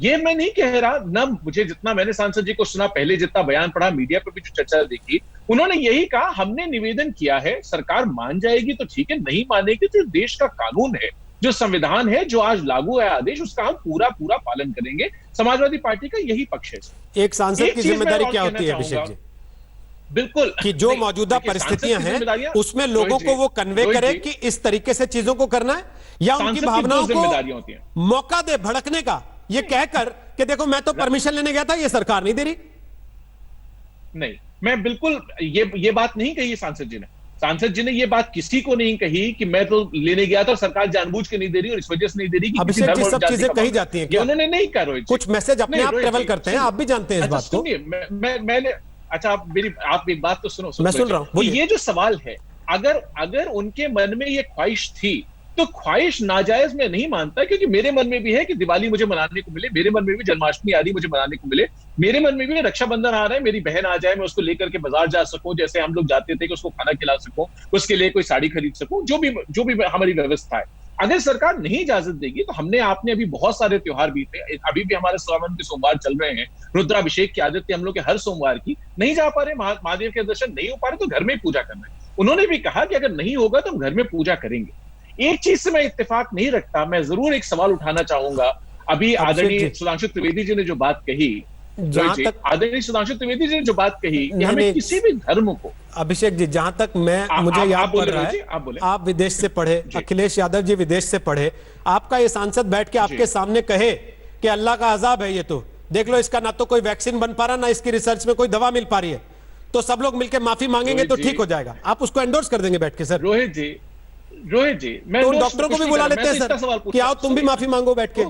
ये मैं नहीं कह रहा, ना मुझे जितना मैंने सांसद जी को सुना, पहले जितना बयान पढ़ा, मीडिया पर भी जो चर्चा देखी, उन्होंने यही कहा, हमने निवेदन किया है, सरकार मान जाएगी तो ठीक है, नहीं मानेगी तो देश का कानून है, जो संविधान है, जो आज लागू है आदेश, उसका हम पूरा पूरा पालन करेंगे। समाजवादी पार्टी का यही पक्ष है। एक सांसद की जिम्मेदारी क्या होती है अभिषेक जी? बिल्कुल, कि जो मौजूदा परिस्थितियां हैं उसमें लोगों को वो कन्वे करे कि इस तरीके से चीजों को करना है, या उनकी भावनाओं को मौका दे भड़कने का, ये कहकर कि देखो मैं तो परमिशन लेने गया था, ये सरकार नहीं दे रही। नहीं, मैं बिल्कुल ये बात नहीं कही सांसद जी ने। सांसद जी ने ये बात किसी को नहीं कही कि मैं तो लेने गया था और सरकार जानबूझ के नहीं दे रही और इस वजह से नहीं दे रही। अभिषेक जी, सब चीजें कही जाती हैं क्या? उन्होंने नहीं कहा। रोहित, कुछ मैसेज अपने आप ट्रेवल करते हैं, आप भी जानते हैं इस बात को। मैंने अच्छा, आप एक बात तो सुनो। मैं सुन रहा हूं। ये जो सवाल है, अगर उनके मन में ये ख्वाहिश थी तो ख्वाहिश नाजायज मैं नहीं मानता, क्योंकि मेरे मन में भी है कि दिवाली मुझे मनाने को मिले, मेरे मन में भी जन्माष्टमी आ रही मुझे मनाने को मिले, मेरे मन में भी रक्षाबंधन आ रहा है, मेरी बहन आ जाए, मैं उसको लेकर के बाजार जा सकूं, जैसे हम लोग जाते थे, कि उसको खाना खिला सकूं, उसके लिए कोई साड़ी खरीद सकूं, जो भी हमारी व्यवस्था है। अगर सरकार नहीं इजाजत देगी तो आपने अभी बहुत सारे त्योहार बीते, अभी भी हमारे सावन के सोमवार चल रहे हैं, रुद्राभिषेक की आदत है हम लोग के हर सोमवार की, नहीं जा पा रहे, महादेव के दर्शन नहीं हो पा रहे, तो घर में पूजा करना है। उन्होंने भी कहा कि अगर नहीं होगा तो हम घर में पूजा करेंगे। एक चीज से मैं इत्तेफाक नहीं रखता, मैं जरूर एक सवाल उठाना चाहूंगा। अभी आदरणीय सुधांशु त्रिवेदी जी ने जो बात कही, आदरणीय सुधांशु त्रिवेदी जी ने जो बात कही कि हमें किसी भी धर्म को, अभिषेक जी, जहां तक मुझे याद पड़ रहा है, आप विदेश से पढ़े, अखिलेश यादव जी विदेश से पढ़े, आपका ये सांसद बैठ के आपके सामने कहे कि अल्लाह का अजाब है ये, तो देख लो, इसका ना तो कोई वैक्सीन बन पा रहा, ना इसकी रिसर्च में कोई दवा मिल पा रही है, तो सब लोग मिलकर माफी मांगेंगे तो ठीक हो जाएगा। आप उसको एंडोर्स कर देंगे बैठ के? सर रोहित जी, मैं तो डॉक्टरों को भी बुला लेते हैं सर कि आओ तुम भी माफी मांगो बैठ के।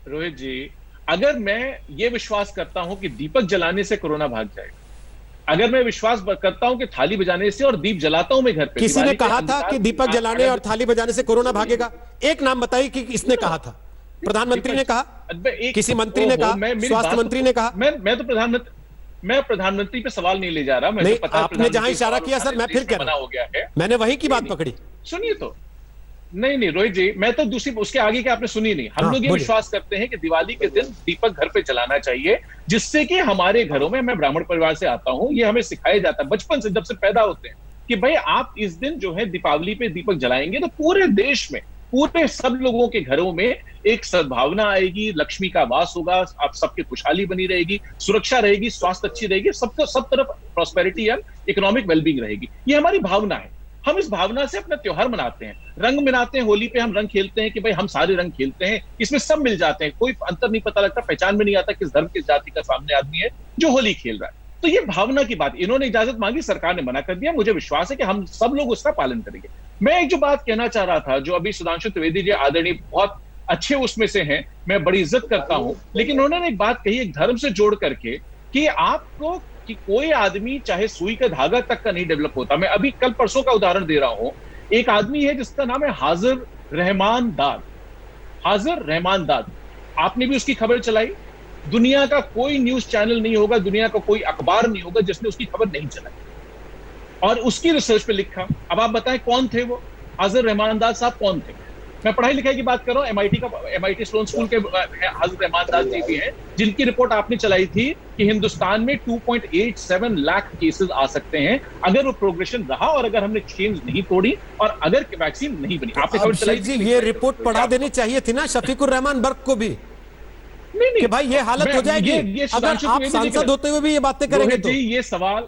रोहित जी, अगर मैं ये विश्वास करता हूं कि दीपक जलाने से कोरोना भाग जाएगा, अगर मैं विश्वास करता हूं कि थाली बजाने से, और दीप जलाता हूं मैं घर पे, किसी ने कहा था कि दीपक जलाने और थाली बजाने से कोरोना भागेगा? एक नाम बताइए कि इसने कहा था। प्रधानमंत्री ने कहा, किसी मंत्री ने कहा, स्वास्थ्य मंत्री ने कहा? मैं प्रधानमंत्री पे सवाल नहीं ले जा रहा। नहीं, आपने जहां इशारा किया सर, मैं फिर कह रहा हूं, मैंने वही की बात पकड़ी। सुनिए तो, नहीं रोहित जी, मैं तो दूसरी उसके आगे की आपने सुनी नहीं। हम लोग ये विश्वास करते हैं कि दिवाली के दिन दीपक घर पे जलाना चाहिए, जिससे कि हमारे घरों में, मैं ब्राह्मण परिवार से आता हूं, ये हमें सिखाया जाता है बचपन से, जब से पैदा होते हैं, कि भाई आप इस दिन जो है दीपावली पे दीपक जलाएंगे तो पूरे देश में, पूरे सब लोगों के घरों में एक सद्भावना आएगी, लक्ष्मी का वास होगा, आप सबकी खुशहाली बनी रहेगी, सुरक्षा रहेगी, स्वास्थ्य अच्छी रहेगी, सब तरफ प्रॉस्पेरिटी एंड इकोनॉमिक वेलबींग रहेगी। ये हमारी भावना है। हम इस भावना से अपना त्योहार मनाते हैं, रंग मनाते हैं। होली पे हम रंग खेलते हैं कि भाई हम सारे रंग खेलते हैं, इसमें सब मिल जाते हैं, कोई अंतर नहीं पता लगता, पहचान में नहीं आता किस धर्म किस जाति का सामने आदमी है जो होली खेल रहा है। तो ये भावना की बात, इन्होंने इजाजत मांगी, सरकार ने मना कर दिया, मुझे विश्वास है कि हम सब लोग उसका पालन करेंगे। मैं एक जो बात कहना चाह रहा था, जो अभी सुधांशु त्रिवेदी जी आदरणीय बहुत अच्छे उसमें से हैं, मैं बड़ी इज्जत करता हूं, लेकिन उन्होंने एक बात कही, एक धर्म से जोड़ करके, कि आपको कि कोई आदमी चाहे सुई का धागा तक का नहीं डेवलप होता। मैं अभी कल परसों का उदाहरण दे रहा हूं, एक आदमी है जिसका नाम है हाजिर रहमान दाद। हाजिर रहमान दाद, आपने भी उसकी खबर चलाई, दुनिया का कोई न्यूज चैनल नहीं होगा, दुनिया का कोई अखबार नहीं होगा जिसने उसकी खबर नहीं चलाई और उसकी रिसर्च पे लिखा। अब आप बताएं कौन थे वो? हाजिर रहमान दाद साहब कौन थे? मैं पढ़ाई लिखाई की बात कर रहा हूं, एमआईटी स्लोन स्कूल के हाजिर रहमान दाद जी भी हैं, जिनकी रिपोर्ट आपने चलाई थी कि हिंदुस्तान में 2.87 लाख केसेस आ सकते हैं अगर वो प्रोग्रेशन रहा और अगर हमने चेंज नहीं तोड़ी और अगर वैक्सीन नहीं बनी। आपने खबर चलाई थी, ये रिपोर्ट पढ़ा देनी चाहिए थी ना शफीकुर रहमान बर्क को भी, नहीं कि भाई ये हालत हो जाएगी अगर आप सांसद होते हुए भी ये बातें करेंगे तो। ये सवाल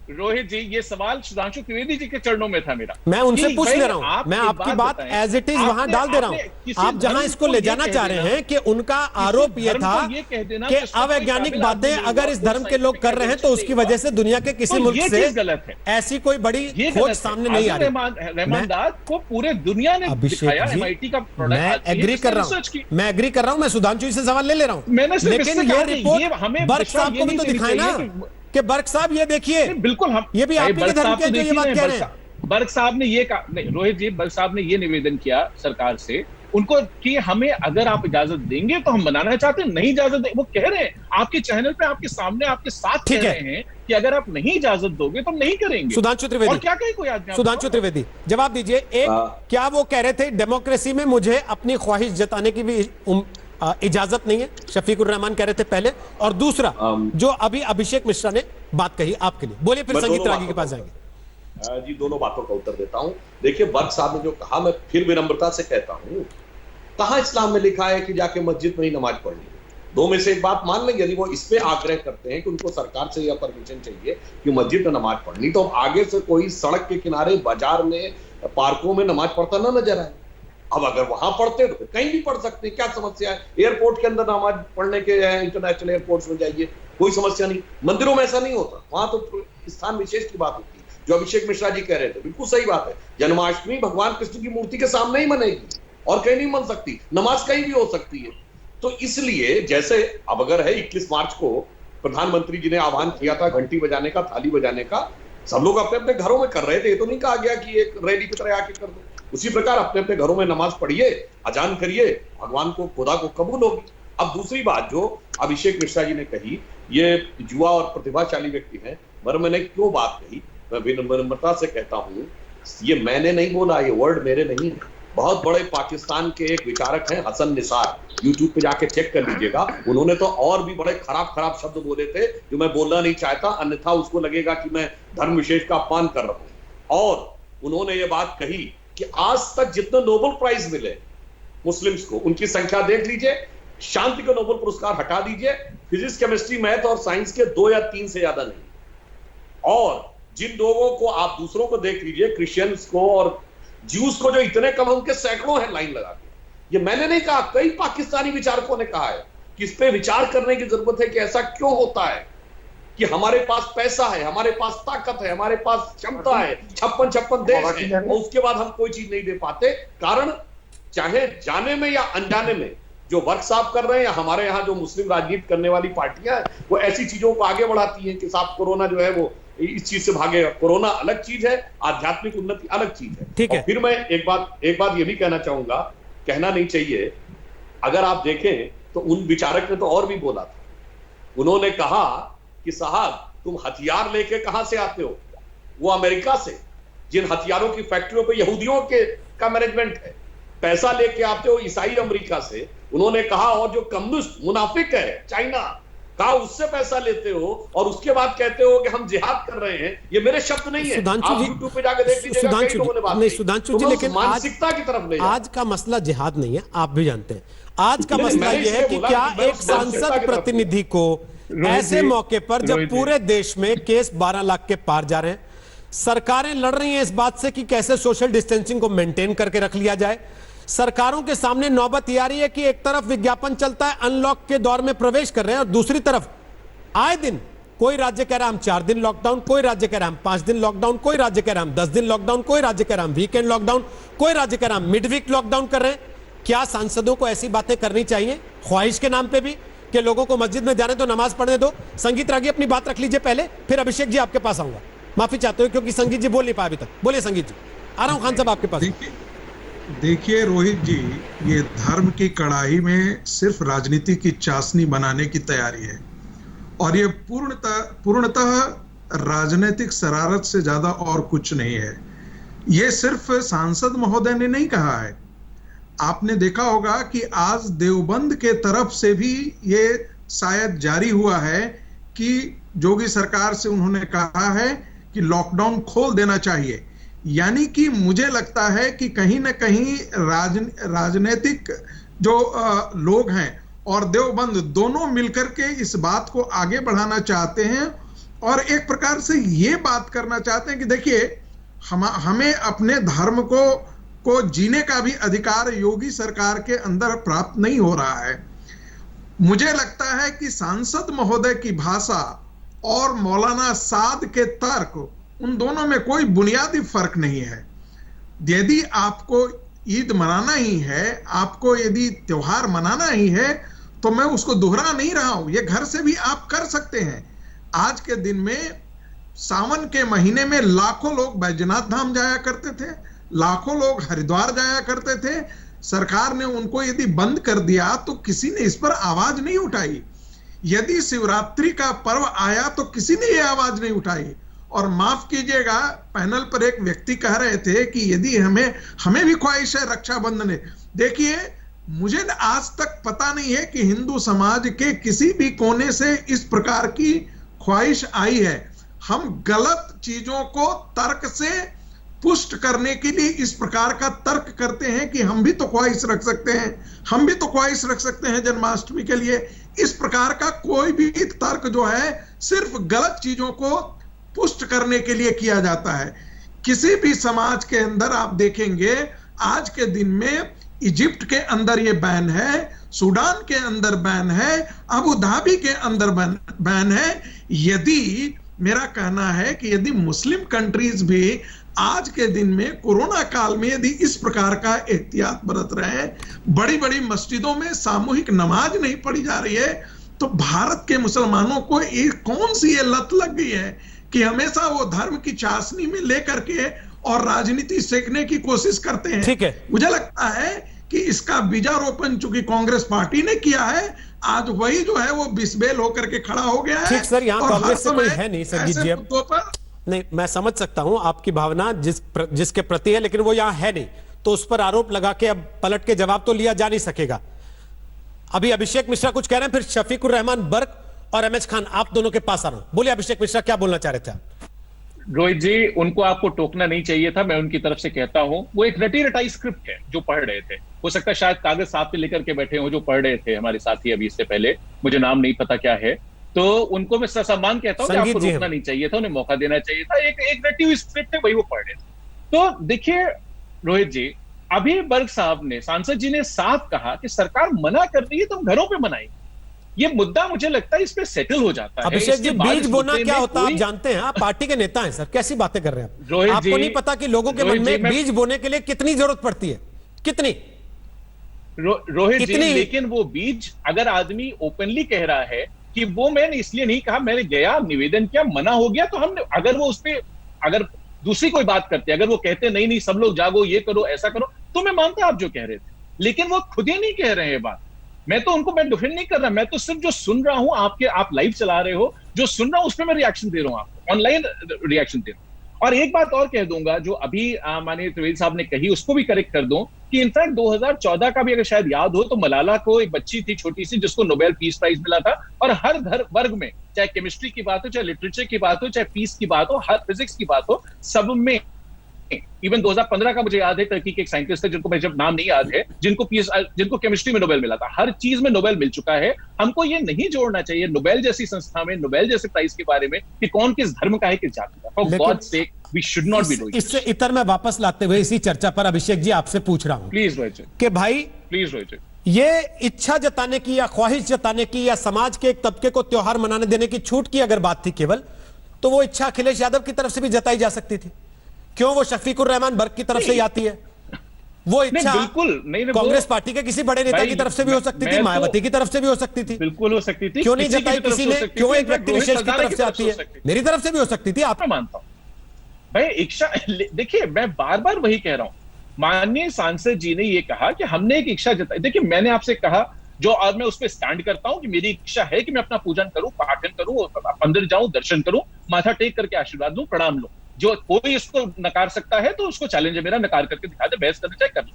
रोहित जी, ये सवाल सुधांशु त्रिवेदी जी के चरणों में था मेरा। मैं उनसे पूछ ले रहा हूं, मैं आपकी बात एज इट इज वहां डाल दे रहा हूं। आप जहां इसको ले जाना चाह रहे हैं कि उनका आरोप यह था कि अवैज्ञानिक बातें अगर इस धर्म के लोग कर रहे हैं तो उसकी वजह से दुनिया के किसी मुल्क से गलत है, ऐसी कोई बड़ी खोज सामने नहीं आ रही। रहमान दाद को पूरे दुनिया ने दिखाया, एमआईटी का प्रोडक्ट। मैं एग्री कर रहा हूं, मैं सुधांशु जी से सवाल ले रहा हूं, लेकिन ये रिपोर्ट बर्क साहब को भी तो दिखाए ना कि बर्क साहब ये देखिए, बिल्कुल हम ये भी आप ही के धर्म के जो ये बात कह रहे हैं। बर्क साहब ने ये कहा, नहीं रोहित जी, बर्क साहब ने ये निवेदन किया सरकार से उनको कि हमें अगर आप इजाजत देंगे तो हम मनाना चाहते हैं, नहीं इजाजत दे, वो कह रहे हैं आपके चैनल पे, आपके सामने, आपके साथ कह रहे हैं कि अगर आप नहीं इजाजत दोगे तो नहीं करेंगे। सुधांशु त्रिवेदी, और क्या कहे कोई आदमी? सुधांशु त्रिवेदी जवाब दीजिए। एक, क्या वो कह रहे थे डेमोक्रेसी में मुझे अपनी ख्वाहिश जताने की भी इजाजत नहीं है, शफीकुर रहमान कह रहे थे पहले, और दूसरा जो अभी अभिषेक मिश्रा ने बात कही आपके लिए, बोलिए फिर संगीत रागी के पास जाएंगे। जी दोनों बातों का उत्तर देता हूं। देखिए बर्क साहब ने जो कहा, मैं फिर विनम्रता से कहता हूं, कहां इस्लाम में लिखा है कि जाके मस्जिद में ही नमाज पढ़नी है? दो में से एक बात मान लेंगे, यदि वो इस पे आग्रह करते हैं कि उनको सरकार से यह परमिशन चाहिए कि मस्जिद में नमाज पढ़नी, तो आगे से कोई सड़क के किनारे, बाजार में, पार्कों में नमाज पढ़ता ना नजर आए। अब अगर वहां पढ़ते तो कहीं भी पढ़ सकते हैं, क्या समस्या है? एयरपोर्ट के अंदर नमाज पढ़ने के, इंटरनेशनल एयरपोर्ट्स में जाइए, कोई समस्या नहीं। मंदिरों में ऐसा नहीं होता, वहां तो स्थान विशेष की बात होती है। जो अभिषेक मिश्रा जी कह रहे थे बिल्कुल सही बात है, जन्माष्टमी भगवान कृष्ण की मूर्ति के सामने ही मनेगी और कहीं नहीं मन सकती, नमाज कहीं भी हो सकती है। तो इसलिए जैसे अब अगर है 21 मार्च को प्रधानमंत्री जी ने आह्वान किया था घंटी बजाने का, थाली बजाने का, सब लोग अपने अपने घरों में कर रहे थे, ये तो नहीं कहा गया कि एक रैली की तरह आके कर दो। उसी प्रकार अपने अपने घरों में नमाज पढ़िए, अजान करिए, भगवान को, खुदा को कबूल होगी। अब दूसरी बात जो अभिषेक मिश्रा जी ने कही, ये युवा और प्रतिभाशाली व्यक्ति है, मगर मैंने क्यों बात कही, मैं विनम्रता से कहता हूं, ये मैंने नहीं बोला, ये वर्ड मेरे नहीं है, बहुत बड़े पाकिस्तान के एक विचारक हैं हसन निसार, यूट्यूब पे जाके चेक कर लीजिएगा, उन्होंने तो और भी बड़े खराब खराब शब्द बोले थे जो मैं बोलना नहीं चाहता, अन्यथा उसको लगेगा कि मैं धर्म विशेष का अपमान कर रहा हूं। और उन्होंने ये बात कही कि आज तक जितने नोबेल प्राइज मिले मुस्लिम्स को, उनकी संख्या देख लीजिए, शांति का नोबेल पुरस्कार हटा दीजिए, फिजिक्स, केमिस्ट्री, मैथ और साइंस के 2 या 3 से ज्यादा नहीं। और जिन लोगों को आप दूसरों को देख लीजिए, क्रिश्चियंस को और ज्यूस को जो इतने कम, उनके सैकड़ों हैं लाइन लगा के। ये मैंने नहीं कहा, कई पाकिस्तानी विचारकों ने कहा है कि इस पे विचार करने की जरूरत है कि ऐसा क्यों होता है कि हमारे पास पैसा है, हमारे पास ताकत है, हमारे पास क्षमता है, 56 देश है, और उसके बाद हम कोई चीज नहीं दे पाते। कारण चाहे जाने में या अनजाने में जो वर्क साहब कर रहे हैं, या हमारे यहाँ जो मुस्लिम राजनीति करने वाली पार्टियां हैं, वो ऐसी चीजों को आगे बढ़ाती हैं कि साहब कोरोना जो है वो इस चीज से भागेगा। कोरोना अलग चीज है, आध्यात्मिक उन्नति अलग चीज है। ठीक है। और फिर मैं एक बात ये भी कहना चाहूंगा, कहना नहीं चाहिए, अगर आप देखें तो उन विचारक ने तो और भी बोला था। उन्होंने कहा कि साहब तुम हथियार लेके कहां से आते हो? वो अमेरिका से, जिन हथियारों की फैक्ट्रियों पे यहूदियों का मैनेजमेंट है, पैसा लेके आते हो ईसाई अमेरिका से। उन्होंने कहा और जो कम्युनिस्ट मुनाफिक है चाइना का, उससे पैसा लेते हो और उसके बाद कहते हो कि हम जिहाद कर रहे हैं। ये मेरे शब्द नहीं है, आप यूट्यूब पे जाके देख लीजिएगा, कई लोगों ने बात की। सुधांशु जी, लेकिन मानसिकता की तरफ ले आज का मसला जिहाद नहीं है, आप भी जानते हैं। आज का मसला यह है कि क्या एक सांसद प्रतिनिधि को ऐसे मौके पर जब पूरे देश में केस 12 लाख के पार जा रहे हैं, सरकारें लड़ रही हैं इस बात से कि कैसे सोशल डिस्टेंसिंग को मेंटेन करके रख लिया जाए, सरकारों के सामने नौबत ये आ रही है कि एक तरफ विज्ञापन चलता है अनलॉक के दौर में प्रवेश कर रहे हैं, और दूसरी तरफ आए दिन कोई राज्य कह रहा हम 4 दिन लॉकडाउन, कोई राज्य कह रहा हम 5 दिन लॉकडाउन, कोई राज्य कह रहा हम 10 दिन लॉकडाउन, कोई राज्य कह रहा हम वीकेंड लॉकडाउन, कोई राज्य कह रहा हम मिड वीक लॉकडाउन कर रहे हैं। क्या सांसदों को ऐसी बातें करनी चाहिए ख्वाहिश के नाम पे भी कि लोगों को मस्जिद में जाने दो, नमाज पढ़ने दो? संगीत रागी अपनी बात रख लीजिए पहले, फिर अभिषेक जी आपके पास आऊंगा। माफी चाहते हो क्योंकि संगीत जी बोल नहीं पाए अभी तक। बोलिए संगीत जी। आ रहा हूं खान साहब आपके पास। देखिए रोहित जी, ये धर्म की कड़ाही में सिर्फ राजनीति की चाशनी बनाने की तैयारी है, और ये पूर्णतः राजनीतिक शरारत से ज्यादा और कुछ नहीं है। ये सिर्फ सांसद महोदय ने नहीं कहा है, आपने देखा होगा कि आज देवबंद के तरफ से भी ये शायद जारी हुआ है कि योगी सरकार से उन्होंने कहा है कि लॉकडाउन खोल देना चाहिए। यानी कि मुझे लगता है कि कहीं ना कहीं राजनीतिक जो लोग हैं और देवबंद दोनों मिलकर के इस बात को आगे बढ़ाना चाहते हैं, और एक प्रकार से ये बात करना चाहते हैं कि देखिए हमें अपने धर्म को जीने का भी अधिकार योगी सरकार के अंदर प्राप्त नहीं हो रहा है। मुझे लगता है कि सांसद महोदय की भाषा और मौलाना साद के तर्क, उन दोनों में कोई बुनियादी फर्क नहीं है। यदि आपको ईद मनाना ही है, आपको यदि त्योहार मनाना ही है, तो मैं उसको दोहरा नहीं रहा हूं, ये घर से भी आप कर सकते हैं। आज के दिन में सावन के महीने में लाखों लोग बैजनाथ धाम जाया करते थे, लाखों लोग हरिद्वार जाया करते थे। सरकार ने उनको यदि बंद कर दिया तो किसी ने इस पर आवाज नहीं उठाई। यदि शिवरात्रि का पर्व आया तो किसी ने ये आवाज नहीं उठाई। और माफ कीजिएगा, पैनल पर एक व्यक्ति कह रहे थे कि यदि हमें भी ख्वाहिश है रक्षाबंधन है। देखिए, मुझे आज तक पता नहीं है कि हिंदू समाज के किसी भी कोने से इस प्रकार की ख्वाहिश आई है। हम गलत चीजों को तर्क से पुष्ट करने के लिए इस प्रकार का तर्क करते हैं कि हम भी तो ख्वाहिश रख सकते हैं, हम भी तो ख्वाहिश रख सकते हैं जन्माष्टमी के लिए। इस प्रकार का कोई भी तर्क जो है सिर्फ गलत चीजों को पुष्ट करने के लिए किया जाता है। किसी भी समाज के अंदर आप देखेंगे, आज के दिन में इजिप्ट के अंदर ये बैन है, सूडान के अंदर बैन है, अबू धाबी के अंदर बैन है। यदि मेरा कहना है कि यदि मुस्लिम कंट्रीज भी आज के दिन में कोरोना काल में यदि इस प्रकार का एहतियात बरत रहे हैं, बड़ी बड़ी मस्जिदों में सामूहिक नमाज नहीं पढ़ी जा रही है, तो भारत के मुसलमानों को एक कौन सी ये लत लग गई है कि हमेशा वो धर्म की चाशनी में लेकर के और राजनीति सेकने की कोशिश करते हैं। ठीक है, मुझे लगता है कि इसका बीजारोपण चूंकि कांग्रेस पार्टी ने किया है, आज वही जो है वो बिस्बेल होकर के खड़ा हो गया है। ठीक सर, यहाँ कांग्रेस से कोई है नहीं संगीत जी। अब नहीं, मैं समझ सकता हूं आपकी भावना जिसके प्रति है, लेकिन वो यहां है नहीं, तो उस पर आरोप लगा के अब पलट के जवाब तो लिया जा नहीं सकेगा। अभी अभिषेक मिश्रा कुछ कह रहे हैं, फिर शफीकुर रहमान बर्क और एमएच खान, आप दोनों के पास आ रहा हूं। बोलिए अभिषेक मिश्रा, क्या बोलना चाह रहे थे आप? रोहित जी, उनको आपको टोकना नहीं चाहिए था, मैं उनकी तरफ से कहता हूं। वो एक रटी रटाई स्क्रिप्ट है जो पढ़ रहे थे। हो सकता है शायद कागज साथ में लेकर के बैठे हो जो पढ़ रहे थे हमारे साथी अभी इससे पहले, मुझे नाम नहीं पता क्या है। तो उनको मैं ससम्मान कहता हूं कि आपको रोकना नहीं चाहिए था, उन्हें मौका देना चाहिए था। एक रटी हुई स्क्रिप्ट है, वही वो पढ़ रहे थे। तो देखिए रोहित जी, अभी बर्ग साहब ने, सांसद जी ने साफ कहा कि सरकार मना कर रही है तो हम घरों पे मनाएंगे। ये मुद्दा मुझे लगता है इस पे सेटल हो जाता है। अभिषेक जी, बीज बोना क्या होता है आप जानते हैं? आप पार्टी के नेता हैं सर, कैसी बातें कर रहे हैं आप? आपको नहीं पता कि लोगों के मन में बीज बोने के लिए कितनी जरूरत पड़ती है? कितनी रोहित जी, लेकिन वो बीज अगर आदमी ओपनली कह रहा है कि वो मैंने इसलिए नहीं कहा, मैंने गया निवेदन किया, मना हो गया, तो हमने, अगर वो उस पे अगर दूसरी कोई बात करते, अगर वो कहते नहीं नहीं सब लोग जागो, ये करो, ऐसा करो, तो मैं मानता आप जो कह रहे थे। लेकिन वो खुद ही नहीं कह रहे हैं बात। मैं डिफेंड नहीं कर रहा, मैं तो सिर्फ जो सुन रहा हूं, आप लाइव चला रहे हो, जो सुन रहा हूं उस पर मैं रिएक्शन दे रहा हूं, आपको ऑनलाइन रिएक्शन दे रहा हूं। और एक बात और कह दूंगा, जो अभी माननीय त्रिवेदी साहब ने कही, उसको भी करेक्ट कर दूं कि इनफैक्ट 2014 का भी अगर शायद याद हो तो मलाला को एक बच्ची थी छोटी सी जिसको नोबेल पीस प्राइज मिला था, और हर वर्ग में, चाहे केमिस्ट्री की बात हो, चाहे लिटरेचर की बात हो, चाहे पीस की बात हो, हर फिजिक्स की बात हो, सब में, इवन 2015 का मुझे याद है, टर्की के एक साइंटिस्ट थे जिनको मुझे नाम नहीं याद है, जिनको केमिस्ट्री में नोबेल मिला था। हर चीज में नोबेल मिल चुका है। हमको ये नहीं जोड़ना चाहिए नोबेल जैसी संस्था में, नोबेल जैसे प्राइज के बारे में, कि कौन किस धर्म का है, किस जाति का। For God's sake, we should not be doing. इससे इतर मैं वापस लाते हुए इसी चर्चा पर अभिषेक जी आपसे पूछ रहा हूं, प्लीज रोहित जी, कि भाई प्लीज रोहित जी, ये इच्छा जताने की या ख्वाहिश जताने की या समाज के एक तबके को त्योहार मनाने देने की छूट की अगर बात थी केवल, तो वो इच्छा अखिलेश यादव की तरफ से भी जताई जा सकती थी। क्यों वो शफीकुर रहमान बर्क की तरफ से ही आती है? वो इच्छा बिल्कुल नहीं, कांग्रेस पार्टी के किसी बड़े नेता की तरफ से भी हो सकती थी, मायावती की तरफ से भी हो सकती थी, बिल्कुल हो सकती थी। क्यों नहीं जताई किसी ने? क्यों एक व्यक्ति विशेष की तरफ से आती है? मेरी तरफ से भी हो सकती थी। आप मानता हूं भाई इच्छा, देखिए मैं बार बार वही कह रहा हूं, माननीय सांसद जी ने ये कहा कि हमने एक इच्छा जताई। देखिए मैंने आपसे कहा जो, और मैं उस पर स्टैंड करता हूं कि मेरी इच्छा है कि मैं अपना पूजन करूं, पाठन करूं, अंदर जाऊं, दर्शन करूं, माथा टेक करके आशीर्वाद दूं, प्रणाम लूं। जो कोई इसको नकार सकता है तो उसको चैलेंज है मेरा, नकार करके दिखा दे, बहस करना चाहे कर लो,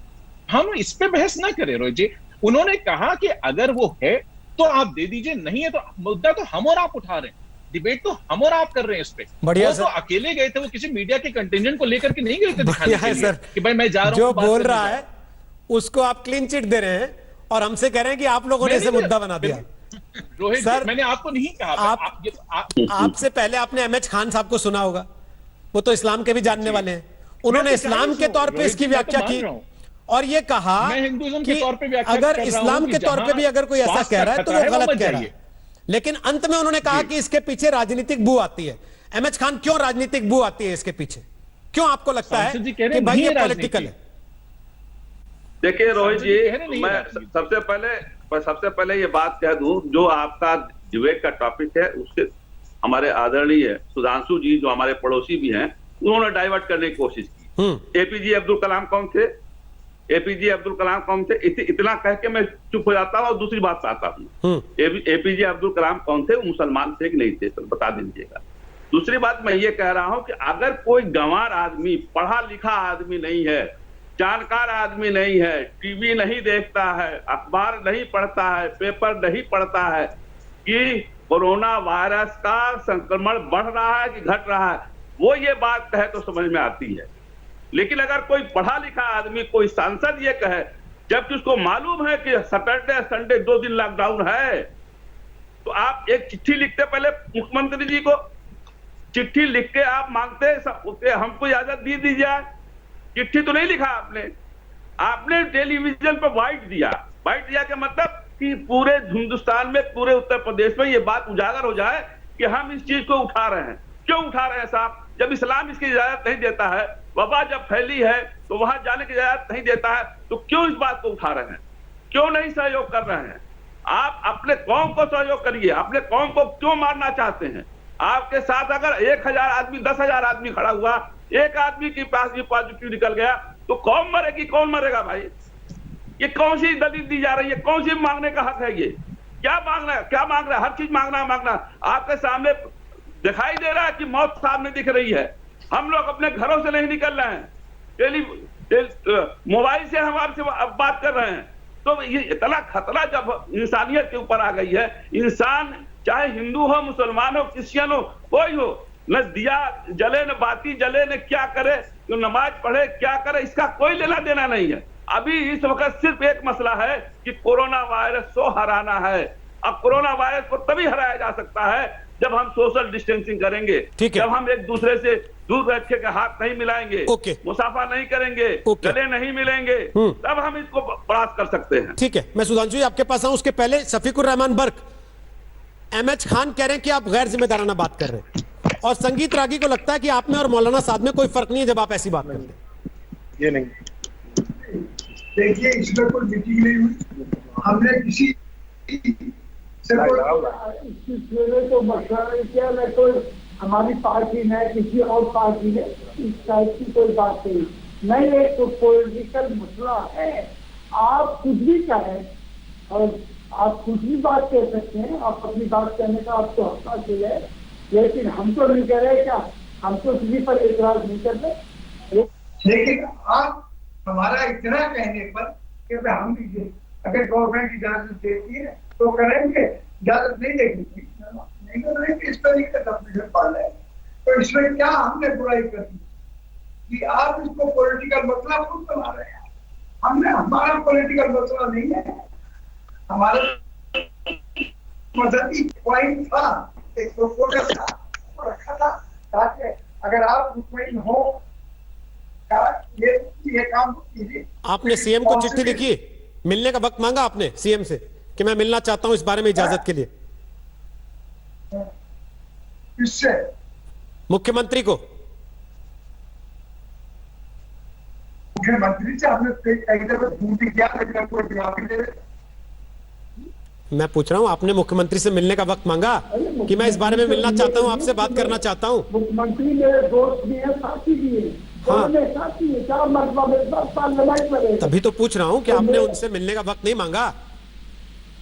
हम इस पे बहस ना करें रोहित जी। उन्होंने कहा कि अगर वो है तो आप दे दीजिए, नहीं है तो मुद्दा तो हम और आप उठा रहे हैं, डिबेट तो हम और आप कर रहे हैं इस पे। बढ़िया वो तो अकेले गए थे, वो किसी मीडिया के कंटिजेंट को लेकर के नहीं गए थे दिखाने के लिए कि भाई मैं जा रहा हूं। जो बोल रहा है उसको आप क्लीन चिट दे रहे हैं और हमसे कह रहे हैं कि आप लोगों ने इसे मुद्दा बना दिया। रोहित सर, मैंने आपको नहीं कहा। आपसे पहले आपने एमएच खान साहब को सुना होगा, वो तो इस्लाम के भी जानने वाले हैं। उन्होंने इस्लाम के तौर पे इसकी व्याख्या की और ये कहा कि अगर इस्लाम के तौर पे भी अगर कोई ऐसा कह रहा है तो वो गलत कह रहा है। लेकिन अंत में उन्होंने कहा कि इसके पीछे राजनीतिक बू आती है। एमएच खान, क्यों राजनीतिक बू आती है इसके पीछे? क्यों आपको लगता है कि भाई ये पॉलिटिकल है? देखिए रोहित जी, मैं सबसे पहले ये बात कह दूं, जो आपका डिबेट का टॉपिक है उसके हमारे आदरणीय सुधांशु जी जो हमारे पड़ोसी भी हैं, उन्होंने डाइवर्ट करने की कोशिश की। एपीजे अब्दुल कलाम कौन थे? एपीजे अब्दुल कलाम कौन थे? इतना कह के मैं चुप हो जाता हूँ और दूसरी बात आता हूँ। एपीजे अब्दुल कलाम कौन थे? वो मुसलमान थे कि नहीं थे? तो बता दीजिएगा। दूसरी बात मैं ये कह रहा हूं कि अगर कोई गंवार आदमी, पढ़ा लिखा आदमी नहीं है, जानकार आदमी नहीं है, टीवी नहीं देखता है, अखबार नहीं पढ़ता है, पेपर नहीं पढ़ता है कि कोरोना वायरस का संक्रमण बढ़ रहा है कि घट रहा है, वो ये बात कहे तो समझ में आती है। लेकिन अगर कोई पढ़ा लिखा आदमी, कोई सांसद ये कहे, जबकि उसको मालूम है कि सैटरडे संडे 2 दिन लॉकडाउन है, तो आप एक चिट्ठी लिखते पहले मुख्यमंत्री जी को, चिट्ठी लिख के आप मांगते हमको इजाजत दी दीजिए। चिट्ठी तो नहीं लिखा आपने टेलीविजन पर वाइट दिया। वाइट दिया का मतलब कि पूरे हिंदुस्तान में, पूरे उत्तर प्रदेश में ये बात उजागर हो जाए कि हम इस चीज को उठा रहे हैं। क्यों उठा रहे हैं साहब? जब इस्लाम इसकी इजाजत नहीं देता है, वबा जब फैली है तो वहां जाने की इजाजत नहीं देता है, तो क्यों इस बात को उठा रहे हैं? क्यों नहीं सहयोग कर रहे हैं? आप अपने कौम को सहयोग करिए। अपने कौम को क्यों मारना चाहते हैं? आपके साथ अगर 1000 आदमी, 10,000 आदमी खड़ा हुआ, एक आदमी के पास भी पॉजिटिव निकल गया, तो कौन मरेगी? कौन मरेगा भाई? ये कौन सी दलील दी जा रही है? कौन सी मांगने का हक है? ये क्या मांगना है? क्या मांग रहा है? हर चीज मांगना। आपके सामने दिखाई दे रहा है कि मौत सामने दिख रही है। हम लोग अपने घरों से नहीं निकल रहे हैं, मोबाइल से हम आपसे बात कर रहे हैं। तो ये इतना खतरा जब इंसानियत के ऊपर आ गई है, इंसान चाहे हिंदू हो, मुसलमान हो, क्रिश्चियन हो, कोई हो, न दिया जले, न बाती जले, न क्या करे, तो नमाज पढ़े, क्या करे, इसका कोई लेना देना नहीं है। अभी इस वक्त सिर्फ एक मसला है कि कोरोना वायरस को हराना है। अब कोरोना वायरस को तभी हराया जा सकता है जब हम सोशल डिस्टेंसिंग करेंगे, जब हम एक दूसरे से दूर बैठ के हाथ नहीं मिलाएंगे, मुसाफा नहीं करेंगे, गले नहीं मिलेंगे, तब हम इसको बर्दाश्त कर सकते हैं। ठीक है, मैं सुधांशु जी आपके पास आऊं। उसके पहले शफीकुर रहमान बर्क, एमएच खान कह रहे हैं कि आप गैर जिम्मेदाराना बात कर रहे हैं, और संगीत रागी को लगता है कि आप में और मौलाना साद में कोई फर्क नहीं है जब आप ऐसी बात करते हैं। ये नहीं, देखिए इसमें कोई मीटिंग नहीं हुई, हमने किसी से तो मसला नहीं किया, न कोई हमारी पार्टी ने, किसी और पार्टी ने इस टाइप की कोई बात नहीं। एक तो पॉलिटिकल मसला है, आप कुछ भी कहें और आप कुछ भी बात कह सकते हैं, आप अपनी बात कहने का आपको हक हासिल है, लेकिन हम तो नहीं कह रहे, क्या हम तो किसी पर एतराज नहीं कर रहे। लेकिन आप हमारा इतना कहने पर कि हम दीजिए, अगर गवर्नमेंट इजाजत देती है तो करेंगे, इजाजत नहीं देगी नहीं करेंगे। इस तरीके का पढ़ रहे हैं, तो इसमें क्या हमने बुराई कर दी कि आप इसको पॉलिटिकल मसला खुद बना रहे हैं? हमने, हमारा पॉलिटिकल मसला नहीं है, हमारा मजहबी पॉइंट था, एक प्रोपोजल था, रखा था ताकि अगर आप मुतमईन हो ये काम कीजिए। आपने सीएम को चिट्ठी लिखी, मिलने का वक्त मांगा आपने सीएम से कि मैं मिलना चाहता हूं इस बारे में इजाजत के लिए? किससे? मुख्यमंत्री को। मुख्यमंत्री से हमने कई दफे फोन किया, लेकिन कोई जवाब नहीं दे रहे। मैं पूछ रहा हूं, आपने मुख्यमंत्री से मिलने का वक्त मांगा कि मैं इस बारे में मिलना चाहता हूं, आपसे बात करना चाहता हूं? मुख्यमंत्री मेरे दोस्त भी हैं, साथी भी हैं। हाँ, तभी तो पूछ रहा हूं कि आपने उनसे मिलने का वक्त नहीं मांगा,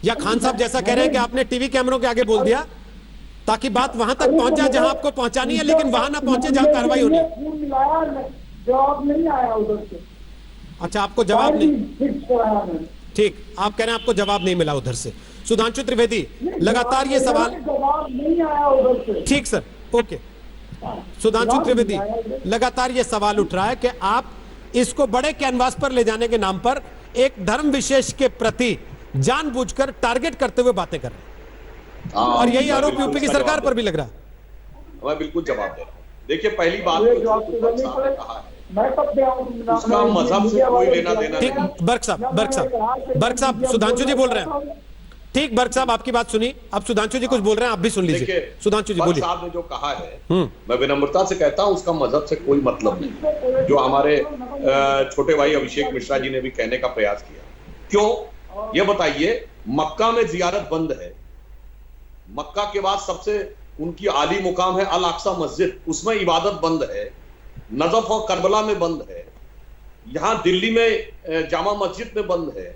या खान साहब जैसा कह रहे हैं कि आपने टीवी कैमरों के आगे बोल दिया ताकि बात वहां तक पहुंच जाए जहां आपको पहुंचानी है, लेकिन वहां ना पहुंचे जहां कार्रवाई होनी है। जवाब नहीं आया उधर से। अच्छा, आपको जवाब नहीं, ठीक, आप कह रहे हैं आपको जवाब नहीं मिला उधर से। सुधांशु त्रिवेदी, लगातार ये सवाल जवाब नहीं आया उधर से। ठीक सर, ओके। सुधांशु त्रिवेदी, लगातार ये सवाल उठ रहा है कि आप इसको बड़े कैनवास पर ले जाने के नाम पर एक धर्म विशेष के प्रति जानबूझकर टारगेट करते हुए बातें कर रहे हैं, और यही आरोप यूपी की सरकार पर भी लग रहा है। मैं बिल्कुल जवाब दे रहा हूं। देखिए, पहली बात तो कहा है, उसका मजहब से कोई लेना देना नहीं। ठीक, बर्क साहब, सुधांशु जी बोल रहे हैं। ठीक, बर्क साहब आपकी बात सुनी, अब सुधांशु जी कुछ बोल रहे हैं, आप भी सुन लीजिए। सुधांशु जी बोलिए। साहब ने जो कहा है, मैं विनम्रता से कहता हूं, उसका मजहब से कोई मतलब नहीं। जो हमारे छोटे भाई अभिषेक मिश्रा जी ने भी कहने का प्रयास किया, क्यों ये बताइए? मक्का में जियारत बंद है, मक्का के बाद सबसे उनकी आली मुकाम है अल अक्सा मस्जिद, उसमें इबादत बंद है, नजफ और करबला में बंद है, यहां दिल्ली में जामा मस्जिद में बंद है।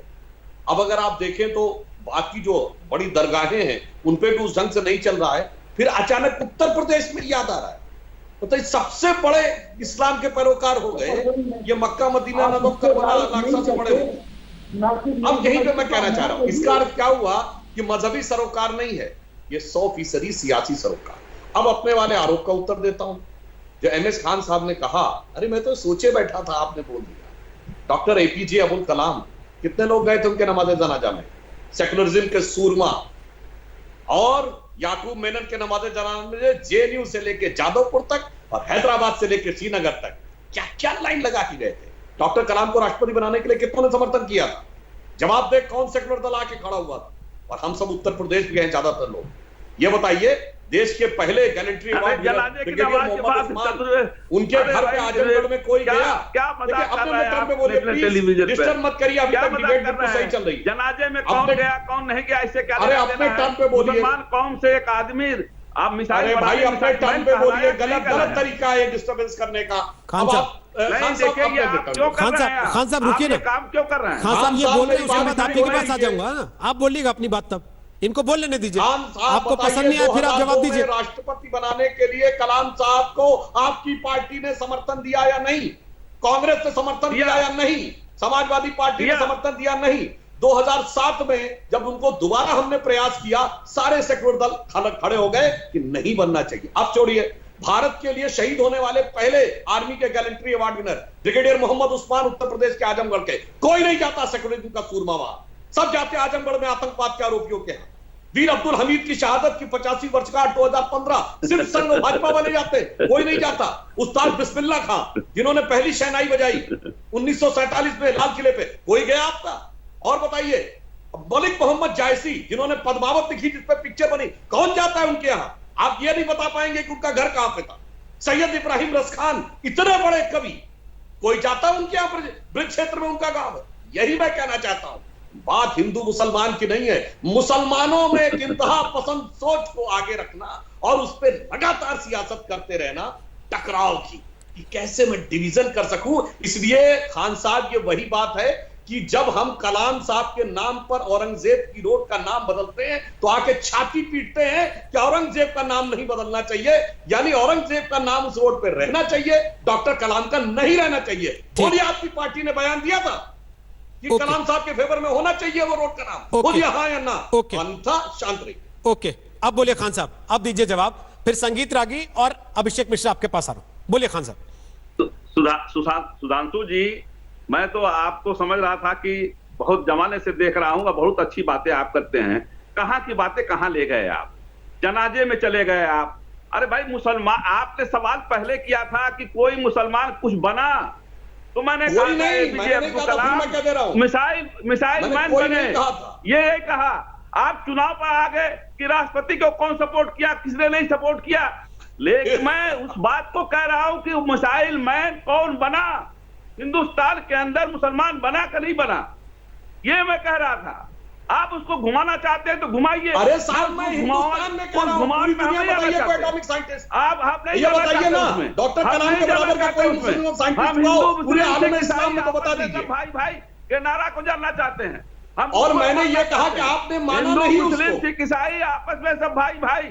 अब अगर आप देखें तो बाकी जो बड़ी दरगाहें हैं उन पे भी उस ढंग से नहीं चल रहा है। फिर अचानक उत्तर प्रदेश में याद आ रहा है, मतलब सबसे बड़े इस्लाम के पैरोकार हो गए ये मक्का मदीना नजफ करबला अल अक्सा से बड़े हो। अब यहीं पे मैं कहना चाह रहा हूं, इसका अर्थ क्या हुआ कि मजहबी सरोकार नहीं है, ये 100% सियासी सरोकार। अब अपने वाले आरोप का उत्तर देता हूं। जो MS खान साहब ने कहा, अरे मैं तो सोचे बैठा था, आपने बोल दिया। डॉक्टर APJ अब्दुल कलाम, कितने लोग गए थे उनके नमाज़े जनाजा में, सेकुलरिज्म के सूरमा। और याकूब मेनन के नमाज़े जनाजा में JNU से लेके जादवपुर तक और हैदराबाद से लेके श्रीनगर तक क्या क्या लाइन लगा के गए थे। डॉक्टर कलाम को राष्ट्रपति बनाने के लिए कितनों ने समर्थन किया था? जवाब दे, कौन सेकुलर दल आके खड़ा हुआ था? और हम सब उत्तर प्रदेश गए ज्यादातर लोग। ये बताइए, देश के पहले gallantry award brigadier Mohammad Usman, उनके घर पे आजमगढ़ में कोई गया? देखिए अपने टर्म पे बोलिए प्लीज, डिस्टर्ब मत करिए, अभी तक डिबेट बिल्कुल सही चल रही है। जनाजे में कौन गया कौन नहीं गया, इससे क्या? अरे अपने टर्म पे बोलिए। मुसलमान कौम से एक आदमी आप मिसाल, अरे भाई अपने टर्म पे बोलिए, गलत तरीका है डिस्टर्बेंस करने का। खान साहब खान साहब रुकिए ना, काम क्यों कर रहे हैं? खान साहब ये बोल रहे हैं, उसके बाद आपके पास आ जाऊंगा ना, आप बोलिएगा अपनी बात, तब इनको बोल लेने दीजिए। आपको पसंद नहीं आया फिर आप जवाब दीजिए। राष्ट्रपति बनाने के लिए कलाम साहब को आपकी पार्टी ने समर्थन दिया या नहीं? कांग्रेस ने समर्थन दिया या नहीं? समाजवादी पार्टी ने समर्थन दिया नहीं? 2007 में जब उनको दोबारा हमने प्रयास किया, सारे सेकुलर दल खड़े हो गए कि नहीं बनना चाहिए। अब छोड़िए, भारत के लिए शहीद होने वाले पहले आर्मी के gallantry award winner brigadier Mohammad Usman, Uttar Pradesh के आजमगढ़ के, कोई नहीं जाता सेकुलरिज्म का सूरमा वहां, सब जाते आजमगढ़ में आतंकवाद के आरोपियों के यहाँ। वीर अब्दुल हमीद की शहादत की 85वीं वर्षगांठ 2015 सिर्फ संघ भाजपा वाले जाते, कोई नहीं जाता। उस्ताद बिस्मिल्लाह खां जिन्होंने पहली शहनाई बजाई 1947 में लाल किले पे, कोई गया आपका? और बताइए, मलिक मोहम्मद जायसी जिन्होंने पद्मावत लिखी जिस पर पिक्चर बनी, कौन जाता है उनके यहाँ? आप ये नहीं बता पाएंगे कि उनका घर कहां पे था। सैयद इब्राहिम रसखान, इतने बड़े कवि, कोई जाता है उनके यहाँ पर? ब्रिज क्षेत्र में उनका गांव है। यही मैं कहना चाहता हूं, बात हिंदू मुसलमान की नहीं है, मुसलमानों में एक इंतहा पसंद सोच को आगे रखना और उस पर लगातार सियासत करते रहना, टकराव की, कि कैसे मैं डिवीजन कर सकूं। इसलिए खान साहब ये वही बात है कि जब हम कलाम साहब के नाम पर औरंगजेब की रोड का नाम बदलते हैं तो आके छाती पीटते हैं कि औरंगजेब का नाम नहीं बदलना चाहिए, यानी औरंगजेब का नाम उस रोड पे रहना चाहिए, डॉक्टर कलाम का नहीं रहना चाहिए। थोड़ी आपकी पार्टी ने बयान दिया था कि कलाम साहब के फेवर में होना चाहिए वो रोड का नाम, बोलिए हाँ या ना? अंथा शांत रही। ओके, अब बोलिए खान साहब, अब दीजिए जवाब। फिर संगीत रागी और अभिषेक मिश्रा आपके पास आ रहा हूं, बोलिए खान साहब। सुधांशु जी, मैं तो आपको समझ रहा था कि बहुत जमाने से देख रहा हूँ, बहुत अच्छी बातें आप करते हैं। कहाँ की बातें कहाँ ले गए आप? जनाजे में चले गए आप। अरे भाई मुसलमान, आपने सवाल पहले किया था कि कोई मुसलमान कुछ बना, तो मैंने कहा APJ Abdul Kalam missile man बने, ये कहा। आप चुनाव पर आ गए कि राष्ट्रपति को कौन सपोर्ट किया, किसने नहीं सपोर्ट किया, लेकिन मैं उस बात को कह रहा हूं कि मिसाइल मैन कौन बना, हिंदुस्तान के अंदर मुसलमान बना कि नहीं बना, ये मैं कह रहा था। आप उसको घुमाना चाहते हैं तो घुमाइए। अरे साहब, मैं हिंदुस्तान में कह रहा हूं, पूरी दुनिया बताइए कोई एटॉमिक साइंटिस्ट। आप नहीं ये बताइए ना, डॉक्टर कलाम के बराबर का कोई मुस्लिम साइंटिस्ट हो पूरे आलम इस्लाम में, तो बता दीजिए। भाई के नारा को जानना चाहते हैं हम। और मैंने ये कहा कि आपने माना नहीं उसको। मुस्लिम सिख ईसाई आपस में सब भाई भाई।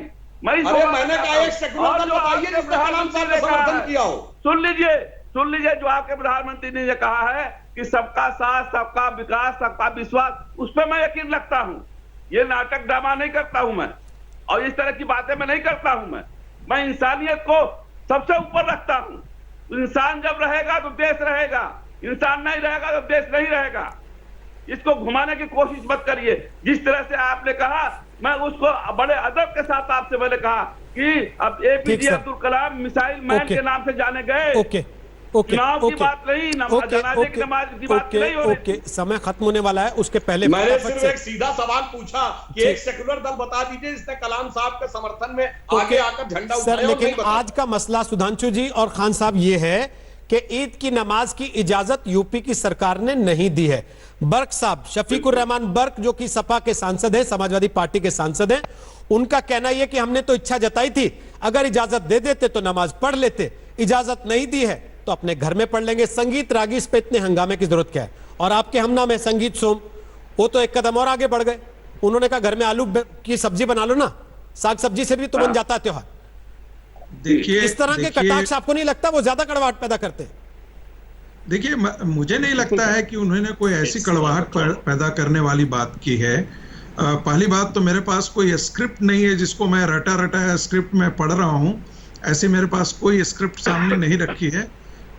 अरे मैंने कहा एक सेकुलर दल बताइए जिसने कलाम साहब का समर्थन किया हो। सुन लीजिए जो आपके प्रधानमंत्री ने कहा है कि सबका साथ, सबका विकास, सबका विश्वास, उस पर मैं यकीन रखता हूं। ये नाटक ड्रामा नहीं करता हूं मैं, और इस तरह की बातें मैं नहीं करता हूं मैं इंसानियत को सबसे ऊपर रखता हूं। इंसान जब रहेगा तो देश रहेगा, इंसान नहीं रहेगा तो देश नहीं रहेगा। इसको घुमाने की कोशिश मत करिए। जिस तरह से आपने कहा, मैं उसको बड़े अदब के साथ आपसे मैंने कहा कि अब APJ Abdul Kalam missile man के नाम से जाने गए। चुनाव की बात नहीं, जनाजे की नमाज की बात नहीं हो रही। समय खत्म होने वाला है, उसके पहले मैंने सिर्फ एक सीधा सवाल पूछा कि एक सेकुलर दल बता दीजिए जिसने कलाम साहब के समर्थन में आगे आकर झंडा उठाया। लेकिन आज का मसला सुधांशु जी और खान साहब ये है कि ईद की नमाज की इजाजत यूपी की सरकार ने नहीं दी है। बर्क साहब, शफीकुर रहमान बर्क, जो कि सपा के सांसद हैं, समाजवादी पार्टी के सांसद हैं, उनका कहना यह कि हमने तो इच्छा जताई थी, अगर इजाजत दे देते तो नमाज पढ़ लेते, इजाजत नहीं दी है तो अपने घर में पढ़ लेंगे। संगीत रागी, इस पे इतने हंगामे की जरूरत क्या है? और आपके हमनामे संगीत सोम, वो तो एक कदम और आगे बढ़ गए। उन्होंने कहा घर में आलू की सब्जी बना लो ना, साग सब्जी से भी तो बन जाता है त्योहार। देखिए, इस तरह के कटाक्ष आपको नहीं लगता वो ज्यादा कड़वाहट पैदा करते हैं? देखिए, मुझे नहीं लगता है कि उन्होंने कोई ऐसी कड़वाहट पैदा करने वाली बात की है। पहली बात तो मेरे पास कोई स्क्रिप्ट नहीं है जिसको मैं रटा रटा स्क्रिप्ट में पढ़ रहा हूं। ऐसे मेरे पास कोई स्क्रिप्ट सामने नहीं रखी है,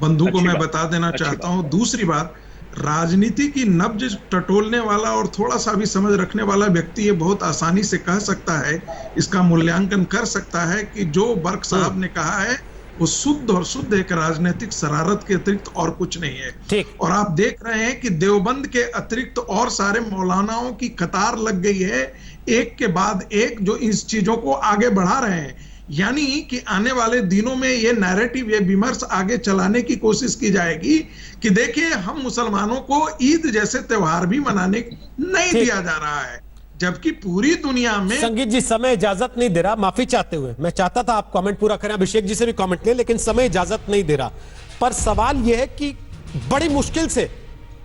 बंधु को मैं बता देना चाहता हूं। दूसरी बात, राजनीति की नब्ज टटोलने वाला और थोड़ा सा भी समझ रखने वाला व्यक्ति ये बहुत आसानी से कह सकता है, इसका मूल्यांकन कर सकता है कि जो बर्क साहब ने कहा है वो शुद्ध और शुद्ध एक राजनीतिक शरारत के अतिरिक्त और कुछ नहीं है। और आप देख रहे हैं कि देवबंद के अतिरिक्त और सारे मौलानाओं की कतार लग गई है, एक के बाद एक, जो इस चीजों को आगे बढ़ा रहे हैं। यानी कि आने वाले दिनों में ये नैरेटिव, ये विमर्श आगे चलाने की कोशिश की जाएगी कि देखिए हम मुसलमानों को ईद जैसे त्योहार भी मनाने नहीं दिया जा रहा है, जबकि पूरी दुनिया में। संगीत जी, समय इजाजत नहीं दे रहा, माफी चाहते हुए। मैं चाहता था आप कमेंट पूरा करें, अभिषेक जी से भी कमेंट लें, लेकिन समय इजाजत नहीं दे रहा। पर सवाल यह है कि बड़ी मुश्किल से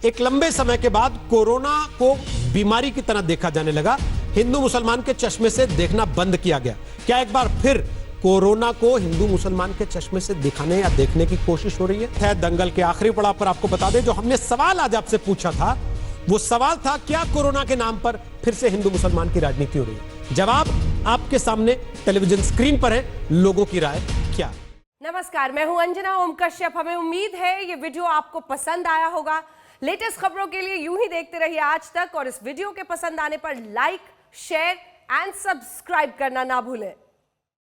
एक लंबे समय के बाद कोरोना को बीमारी की तरह देखा जाने लगा, हिंदू मुसलमान के चश्मे से देखना बंद किया गया। क्या एक बार फिर कोरोना को हिंदू मुसलमान के चश्मे से दिखाने या देखने की कोशिश हो रही है? दंगल के आखिरी पड़ाव पर आपको बता दें, जो हमने सवाल आज आपसे पूछा था वो सवाल था, क्या कोरोना के नाम पर फिर से हिंदू मुसलमान की राजनीति हो रही है? जवाब आपके सामने टेलीविजन स्क्रीन पर है। लोगों की राय क्या? नमस्कार, मैं हूं अंजना ओम कश्यप। हमें उम्मीद है ये वीडियो आपको पसंद आया होगा। लेटेस्ट खबरों के लिए यूं ही देखते रहिए आज तक, और इस वीडियो के पसंद आने पर लाइक, शेयर एंड सब्सक्राइब करना ना भूलें।